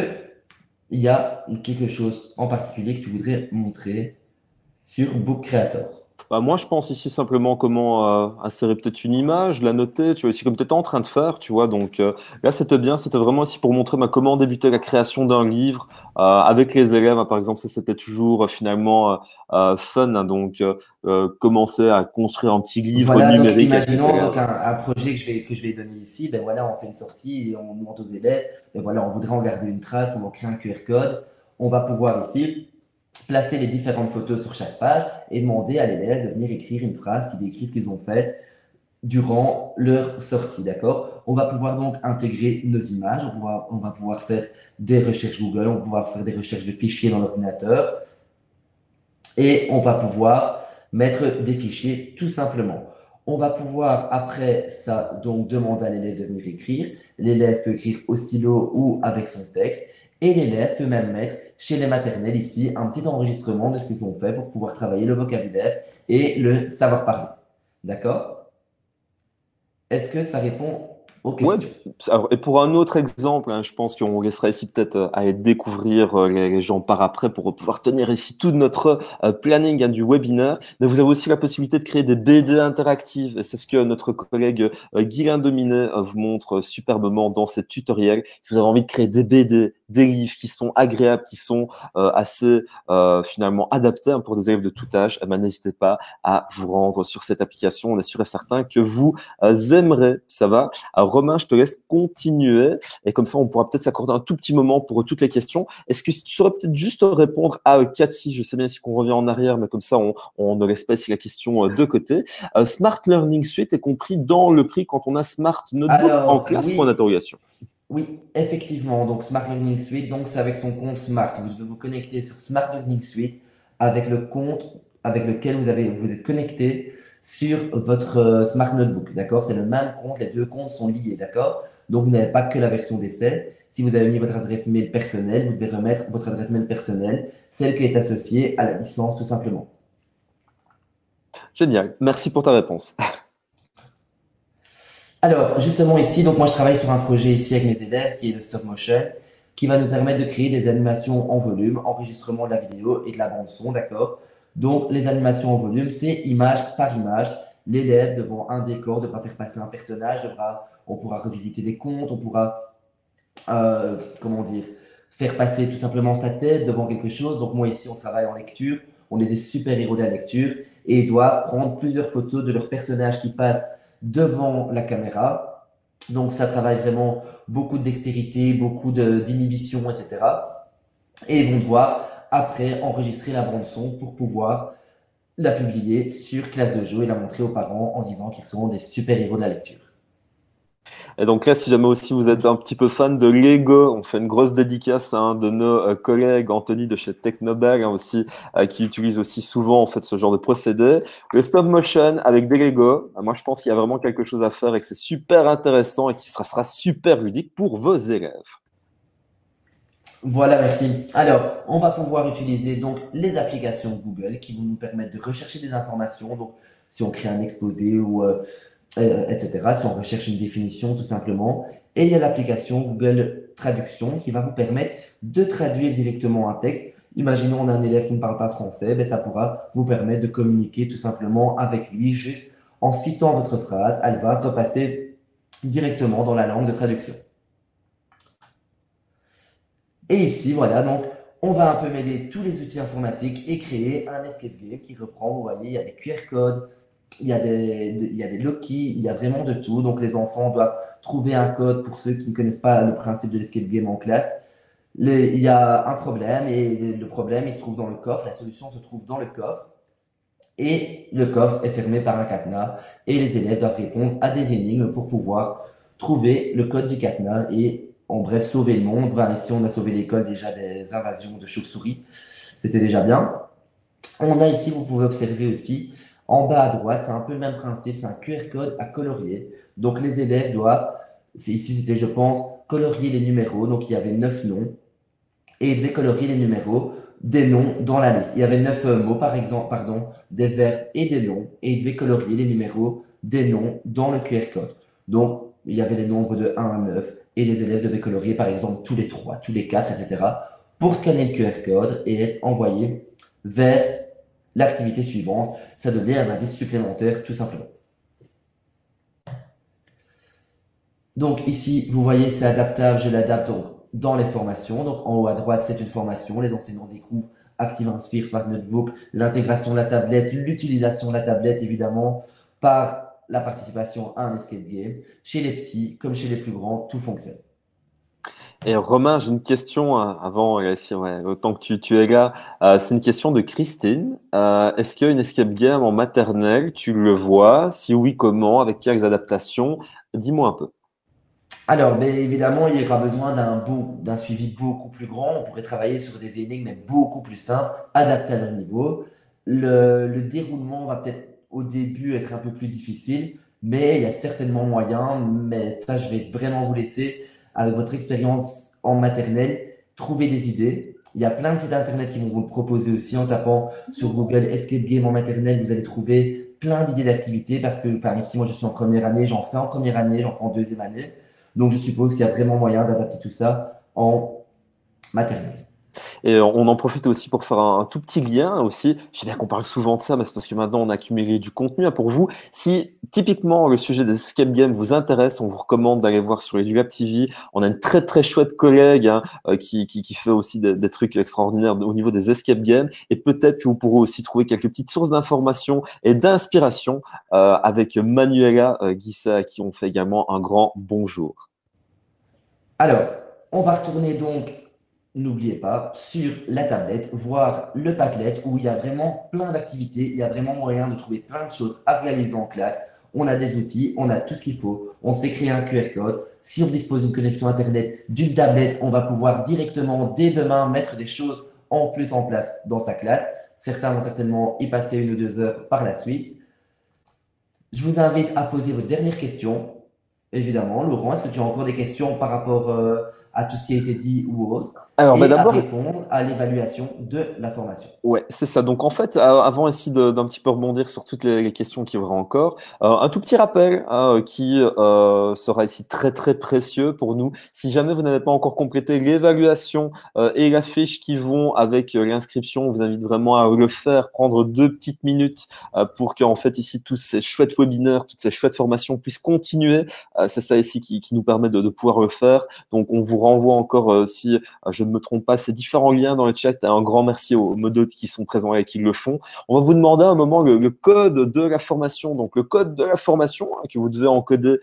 il y a quelque chose en particulier que tu voudrais montrer sur Book Creator? Bah, moi, je pense ici simplement comment insérer peut-être une image, la noter, tu vois, aussi comme tu étais en train de faire, tu vois. Donc là, c'était bien, c'était vraiment aussi pour montrer comment débuter la création d'un livre avec les élèves, hein. Par exemple, ça, c'était toujours finalement fun, hein. Donc, commencer à construire un petit livre Voilà, donc numérique avec les imaginons élèves. donc un projet que je vais donner ici. Ben voilà, on fait une sortie et on montre aux élèves. Ben voilà, on voudrait en garder une trace, on va créer un QR code. On va pouvoir ici. placer les différentes photos sur chaque page et demander à l'élève de venir écrire une phrase qui décrit ce qu'ils ont fait durant leur sortie, d'accord? On va pouvoir donc intégrer nos images, on va pouvoir faire des recherches Google, on va pouvoir faire des recherches de fichiers dans l'ordinateur et on va pouvoir mettre des fichiers tout simplement. On va pouvoir, après ça, donc demander à l'élève de venir écrire. L'élève peut écrire au stylo ou avec son texte. Et l'élève peut même mettre chez les maternelles ici un petit enregistrement de ce qu'ils ont fait pour pouvoir travailler le vocabulaire et le savoir parler. D'accord? Est-ce que ça répond aux Ouais, questions? alors, et pour un autre exemple, hein, je pense qu'on laissera ici peut-être aller découvrir les gens par après pour pouvoir tenir ici tout notre planning hein, du webinaire. Mais vous avez aussi la possibilité de créer des BD interactives. Et c'est ce que notre collègue Guylain Dominet vous montre superbement dans ses tutoriels. Si vous avez envie de créer des BD, des livres qui sont agréables, qui sont assez finalement adaptés hein, pour des élèves de tout âge, eh ben, n'hésitez pas à vous rendre sur cette application. On est sûr et certain que vous aimerez. Ça va? Alors, Romain, je te laisse continuer et comme ça, on pourra peut-être s'accorder un tout petit moment pour toutes les questions. Est-ce que tu saurais peut-être juste répondre à Cathy? Je sais bien si on revient en arrière, mais comme ça, on ne laisse pas ici la question de côté. Smart Learning Suite est compris dans le prix quand on a Smart Notebook en Alors, classe, point d'interrogation. oui, effectivement. Donc, Smart Learning Suite, donc c'est avec son compte Smart. Vous devez vous connecter sur Smart Learning Suite avec le compte avec lequel vous êtes connecté sur votre Smart Notebook. D'accord? C'est le même compte, les deux comptes sont liés. D'accord? Donc, vous n'avez pas que la version d'essai. Si vous avez mis votre adresse mail personnelle, vous devez remettre votre adresse mail personnelle, celle qui est associée à la licence, tout simplement. Génial. Merci pour ta réponse. Alors, justement ici, donc moi je travaille sur un projet ici avec mes élèves qui est le stop motion, qui va nous permettre de créer des animations en volume, enregistrement de la vidéo et de la bande son, d'accord? Donc les animations en volume, c'est image par image. L'élève devant un décor devra faire passer un personnage, on pourra revisiter des contes, on pourra, comment dire, faire passer tout simplement sa tête devant quelque chose. Donc moi ici, on travaille en lecture, on est des super-héros de la lecture et ils doivent prendre plusieurs photos de leurs personnages qui passent devant la caméra. Donc ça travaille vraiment beaucoup de dextérité, beaucoup d'inhibition, etc. Et ils vont devoir après enregistrer la bande son pour pouvoir la publier sur Classe de Jeu et la montrer aux parents en disant qu'ils sont des super-héros de la lecture. Et donc là, si jamais aussi vous êtes un petit peu fan de Lego, on fait une grosse dédicace à un de nos collègues, Anthony de chez Technobel, hein, aussi, qui utilise aussi souvent en fait ce genre de procédé. Le stop motion avec des Lego, moi je pense qu'il y a vraiment quelque chose à faire et que c'est super intéressant et qui sera super ludique pour vos élèves. Voilà, merci. Alors, on va pouvoir utiliser donc les applications Google qui vont nous permettre de rechercher des informations. Donc, si on crée un exposé ou etc. Si on recherche une définition, tout simplement. Et il y a l'application Google Traduction qui va vous permettre de traduire directement un texte. Imaginons on a un élève qui ne parle pas français, ben ça pourra vous permettre de communiquer tout simplement avec lui juste en citant votre phrase. Elle va repasser directement dans la langue de traduction. Et ici, voilà, donc on va un peu mêler tous les outils informatiques et créer un escape game qui reprend, vous voyez, il y a des QR codes, il y a des Loki, il y a vraiment de tout. Donc les enfants doivent trouver un code pour ceux qui ne connaissent pas le principe de l'escape game en classe. Il y a un problème et le problème il se trouve dans le coffre, la solution se trouve dans le coffre et le coffre est fermé par un cadenas et les élèves doivent répondre à des énigmes pour pouvoir trouver le code du cadenas et en bref sauver le monde. Ben, ici on a sauvé l'école déjà des invasions de chauves-souris, c'était déjà bien. On a ici, vous pouvez observer aussi, en bas à droite, c'est un peu le même principe, c'est un QR code à colorier. Donc les élèves doivent, ici c'était je pense, colorier les numéros. Donc il y avait 9 noms et ils devaient colorier les numéros des noms dans la liste. Il y avait 9 mots par exemple, pardon, des verbes et des noms et ils devaient colorier les numéros des noms dans le QR code. Donc il y avait les nombres de 1 à 9 et les élèves devaient colorier par exemple tous les 3, tous les 4, etc. pour scanner le QR code et être envoyés vers l'activité suivante. Ça donnait un indice supplémentaire tout simplement. Donc ici, vous voyez, c'est adaptable, je l'adapte dans les formations. Donc en haut à droite, c'est une formation. Les enseignants découvrent Active Inspire, Smart Notebook, l'intégration de la tablette, l'utilisation de la tablette évidemment par la participation à un escape game. Chez les petits comme chez les plus grands, tout fonctionne. Et Romain, j'ai une question avant, si, ouais, autant que tu es là. C'est une question de Christine. Est-ce qu'une escape game en maternelle, tu le vois? Si oui, comment? Avec quelles adaptations? Dis-moi un peu. Alors, bien évidemment, il y aura besoin d'un suivi beaucoup plus grand. On pourrait travailler sur des énigmes mais beaucoup plus simples, adaptées à leur niveau. Le déroulement va peut-être au début être un peu plus difficile, mais il y a certainement moyen. Mais ça, je vais vraiment vous laisser, avec votre expérience en maternelle, trouver des idées. Il y a plein de sites internet qui vont vous le proposer aussi en tapant sur Google Escape Game en maternelle. Vous allez trouver plein d'idées d'activités parce que, enfin, ici, moi, je suis en première année, j'en fais en première année, j'en fais en deuxième année. Donc, je suppose qu'il y a vraiment moyen d'adapter tout ça en maternelle. Et on en profite aussi pour faire un tout petit lien aussi. Je sais bien qu'on parle souvent de ça, mais c'est parce que maintenant on a accumulé du contenu, hein, pour vous. Si typiquement le sujet des escape games vous intéresse, on vous recommande d'aller voir sur EduLab TV. On a une très très chouette collègue, hein, qui fait aussi des trucs extraordinaires au niveau des escape games. Et peut-être que vous pourrez aussi trouver quelques petites sources d'informations et d'inspiration avec Manuela Guissa, à qui on fait également un grand bonjour. Alors, on va retourner donc, n'oubliez pas, sur la tablette, voir le Padlet où il y a vraiment plein d'activités, il y a vraiment moyen de trouver plein de choses à réaliser en classe. On a des outils, on a tout ce qu'il faut, on sait créer un QR code. Si on dispose d'une connexion Internet, d'une tablette, on va pouvoir directement, dès demain, mettre des choses en plus en place dans sa classe. Certains vont certainement y passer 1 ou 2 heures par la suite. Je vous invite à poser votre dernière question. Évidemment, Laurent, est-ce que tu as encore des questions par rapport à tout ce qui a été dit ou autre? Alors, bah Et à d'abord, répondre à l'évaluation de la formation. ouais, c'est ça. Donc en fait, avant ici d'un petit peu rebondir sur toutes les questions qu'il y aura encore, un tout petit rappel, hein, qui sera ici très très précieux pour nous. Si jamais vous n'avez pas encore complété l'évaluation et la fiche qui vont avec l'inscription, on vous invite vraiment à le faire, prendre 2 petites minutes pour qu'en fait ici tous ces chouettes webinaires, toutes ces chouettes formations puissent continuer. C'est ça ici qui nous permet de pouvoir le faire. Donc on vous renvoie encore, si je ne me trompe pas, ces différents liens dans le chat. Un grand merci aux modos qui sont présents et qui le font. On va vous demander à un moment le code de la formation. Donc, le code de la formation, hein, que vous devez encoder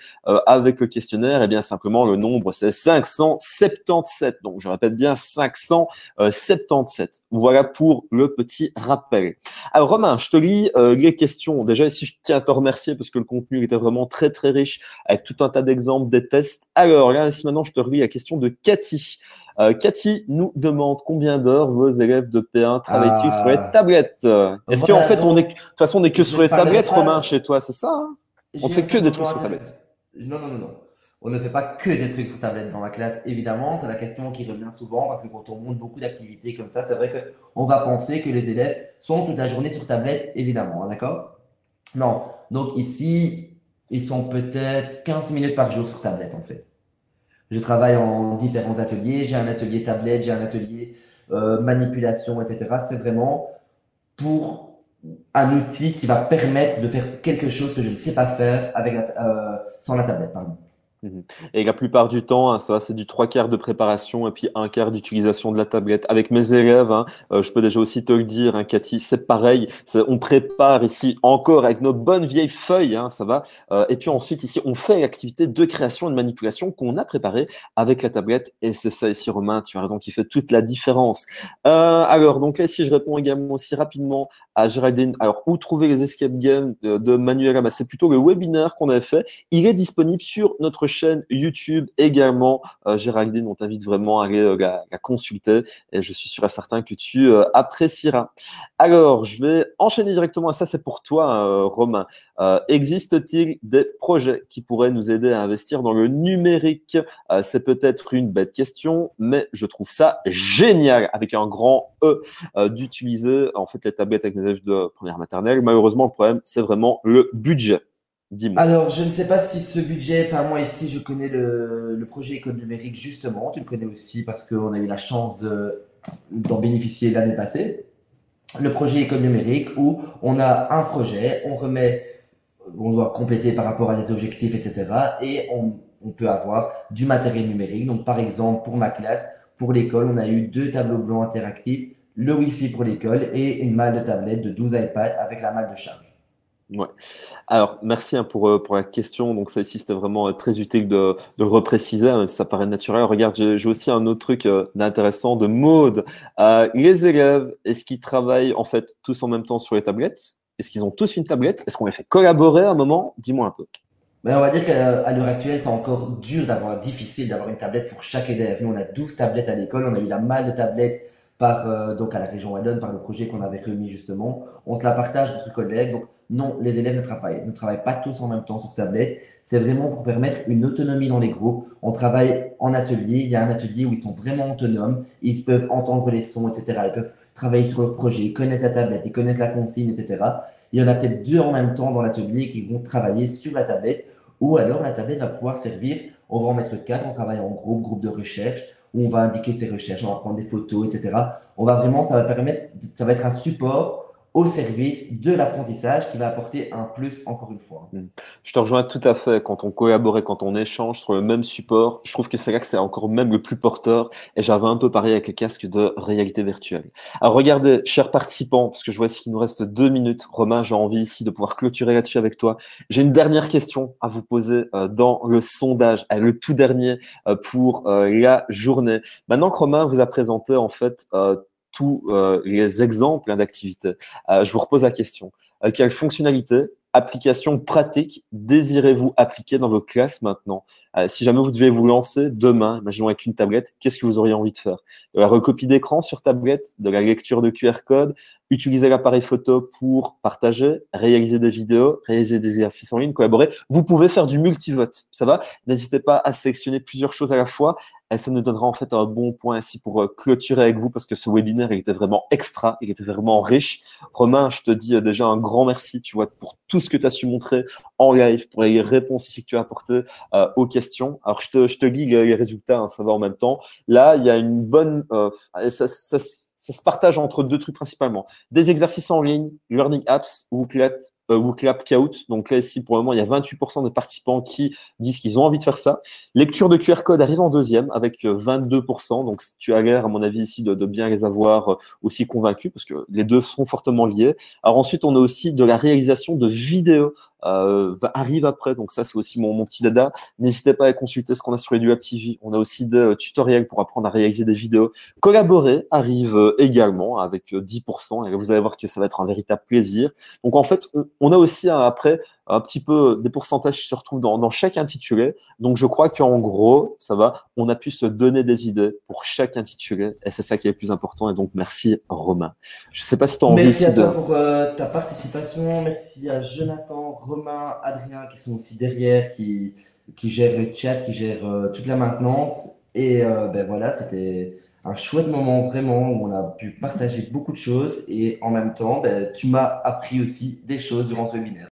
avec le questionnaire, et bien simplement, le nombre, c'est 577. Donc, je répète bien 577. Voilà pour le petit rappel. Alors, Romain, je te lis les questions. Déjà, ici, je tiens à te remercier parce que le contenu était vraiment très, très riche avec tout un tas d'exemples, des tests. Alors, là, ici, maintenant, je te relis la question de Cathy. Cathy nous demande combien d'heures vos élèves de P1 travaillent-ils sur les Euh, tablettes? Est-ce qu'en voilà, fait, de donc, toute façon, on n'est que je sur ne les parlerai tablettes, Romain, pas. chez toi, c'est ça, hein? On ne J'ai un fait que des trucs complément sur intéressant. tablettes. Non, non, non, non. On ne fait pas que des trucs sur tablette dans la classe, évidemment. C'est la question qui revient souvent parce que quand on montre beaucoup d'activités comme ça, c'est vrai qu'on va penser que les élèves sont toute la journée sur tablette, évidemment, hein, d'accord? Non. Donc ici, ils sont peut-être 15 minutes par jour sur tablette, en fait. Je travaille en différents ateliers. J'ai un atelier tablette, j'ai un atelier manipulation, etc. C'est vraiment pour un outil qui va permettre de faire quelque chose que je ne sais pas faire sans la tablette, pardon. Mhm. Et la plupart du temps, hein, ça, c'est du 3 quarts de préparation et puis 1 quart d'utilisation de la tablette. Avec mes élèves, hein, je peux déjà aussi te le dire, hein, Cathy, c'est pareil. On prépare ici encore avec nos bonnes vieilles feuilles, hein, ça va. Et puis ensuite, ici, on fait l'activité de création et de manipulation qu'on a préparée avec la tablette. Et c'est ça ici, Romain, tu as raison, qui fait toute la différence. Alors, donc là, ici, je réponds également aussi rapidement à Géraldine. Alors, où trouver les escape games de Manuela? Bah, c'est plutôt le webinaire qu'on avait fait. Il est disponible sur notre chaîne YouTube également. Géraldine, on t'invite vraiment à aller la consulter et je suis sûr et certain que tu apprécieras. Alors, je vais enchaîner directement à ça, c'est pour toi, Romain. Existe-t-il des projets qui pourraient nous aider à investir dans le numérique? C'est peut-être une bête question, mais je trouve ça génial, avec un grand E, d'utiliser en fait les tablettes avec mes élèves de première maternelle. Malheureusement, le problème, c'est vraiment le budget. Dis-moi. Alors, je ne sais pas si ce budget, enfin moi ici, je connais le projet École numérique justement, tu le connais aussi parce qu'on a eu la chance d'en bénéficier l'année passée. Le projet École numérique où on a un projet, on doit compléter par rapport à des objectifs, etc. Et on peut avoir du matériel numérique. Donc, par exemple, pour ma classe, pour l'école, on a eu 2 tableaux blancs interactifs, le Wi-Fi pour l'école et une malle de tablette de 12 iPads avec la malle de charge. Ouais. Alors, merci hein, pour la question. Donc, ça ici, c'était vraiment très utile de le repréciser, hein, ça paraît naturel. Regarde, j'ai aussi un autre truc d'intéressant de mode. Les élèves, est-ce qu'ils travaillent en fait tous en même temps sur les tablettes? Est-ce qu'ils ont tous une tablette? Est-ce qu'on les fait collaborer à un moment? Dis-moi un peu. Mais on va dire qu'à l'heure actuelle, c'est encore difficile d'avoir une tablette pour chaque élève. Nous, on a 12 tablettes à l'école. On a eu la malle de tablettes donc à la région Wallonne, par le projet qu'on avait remis justement. On se la partage entre collègues. Donc, non, les élèves ne travaillent pas tous en même temps sur tablette. C'est vraiment pour permettre une autonomie dans les groupes. On travaille en atelier. Il y a un atelier où ils sont vraiment autonomes. Ils peuvent entendre les sons, etc. Ils peuvent travailler sur leur projet. Ils connaissent la tablette, ils connaissent la consigne, etc. Il y en a peut-être deux en même temps dans l'atelier qui vont travailler sur la tablette. Ou alors la tablette va pouvoir servir, on va en mettre quatre, on travaille en groupe de recherche, où on va indiquer ses recherches, on va prendre des photos, etc. On va vraiment, ça va être un support au service de l'apprentissage qui va apporter un plus encore une fois. Mm. Je te rejoins tout à fait. Quand on collabore et quand on échange sur le même support, je trouve que c'est là que c'est encore même le plus porteur. Et j'avais un peu pareil avec les casques de réalité virtuelle. Alors regardez, chers participants, parce que je vois qu'il nous reste 2 minutes. Romain, j'ai envie ici de pouvoir clôturer là-dessus avec toi. J'ai une dernière question à vous poser dans le sondage, le tout dernier pour la journée. Maintenant que Romain vous a présenté en fait tous les exemples hein, d'activités, je vous repose la question. Quelle fonctionnalité, application pratique désirez-vous appliquer dans vos classes maintenant? Si jamais vous devez vous lancer demain, imaginons avec une tablette, qu'est-ce que vous auriez envie de faire? De la recopie d'écran sur tablette, de la lecture de QR code, utiliser l'appareil photo pour partager, réaliser des vidéos, réaliser des exercices en ligne, collaborer. Vous pouvez faire du multivote, ça va? N'hésitez pas à sélectionner plusieurs choses à la fois. Et ça nous donnera en fait un bon point ici pour clôturer avec vous parce que ce webinaire, il était vraiment extra, il était vraiment riche. Romain, je te dis déjà un grand merci, tu vois, pour tout ce que tu as su montrer en live, pour les réponses ici que tu as apportées aux questions. Alors, je te lis les résultats, hein, ça va en même temps. Là, il y a une bonne... ça se partage entre deux trucs principalement. Des exercices en ligne, Learning Apps, Wooclap Kahoot. Donc là, ici, pour le moment, il y a 28% des participants qui disent qu'ils ont envie de faire ça. Lecture de QR code arrive en deuxième avec 22%. Donc, tu as l'air, à mon avis, ici, de bien les avoir aussi convaincus parce que les deux sont fortement liés. Alors ensuite, on a aussi de la réalisation de vidéos arrive après. Donc ça, c'est aussi mon petit dada. N'hésitez pas à consulter ce qu'on a sur EduApp TV. On a aussi des tutoriels pour apprendre à réaliser des vidéos. Collaborer arrive également avec 10%. Et vous allez voir que ça va être un véritable plaisir. Donc en fait, on a aussi après un petit peu des pourcentages qui se retrouvent dans chaque intitulé. Donc je crois qu'en gros, ça va, on a pu se donner des idées pour chaque intitulé. Et c'est ça qui est le plus important. Et donc merci Romain. Je ne sais pas si tu as envie Merci ici à de... toi pour ta participation. Merci à Jonathan, Romain, Adrien qui sont aussi derrière, qui gèrent le chat, qui gèrent toute la maintenance. Et ben voilà, c'était un chouette moment vraiment où on a pu partager beaucoup de choses et en même temps, ben, tu m'as appris aussi des choses durant ce webinaire.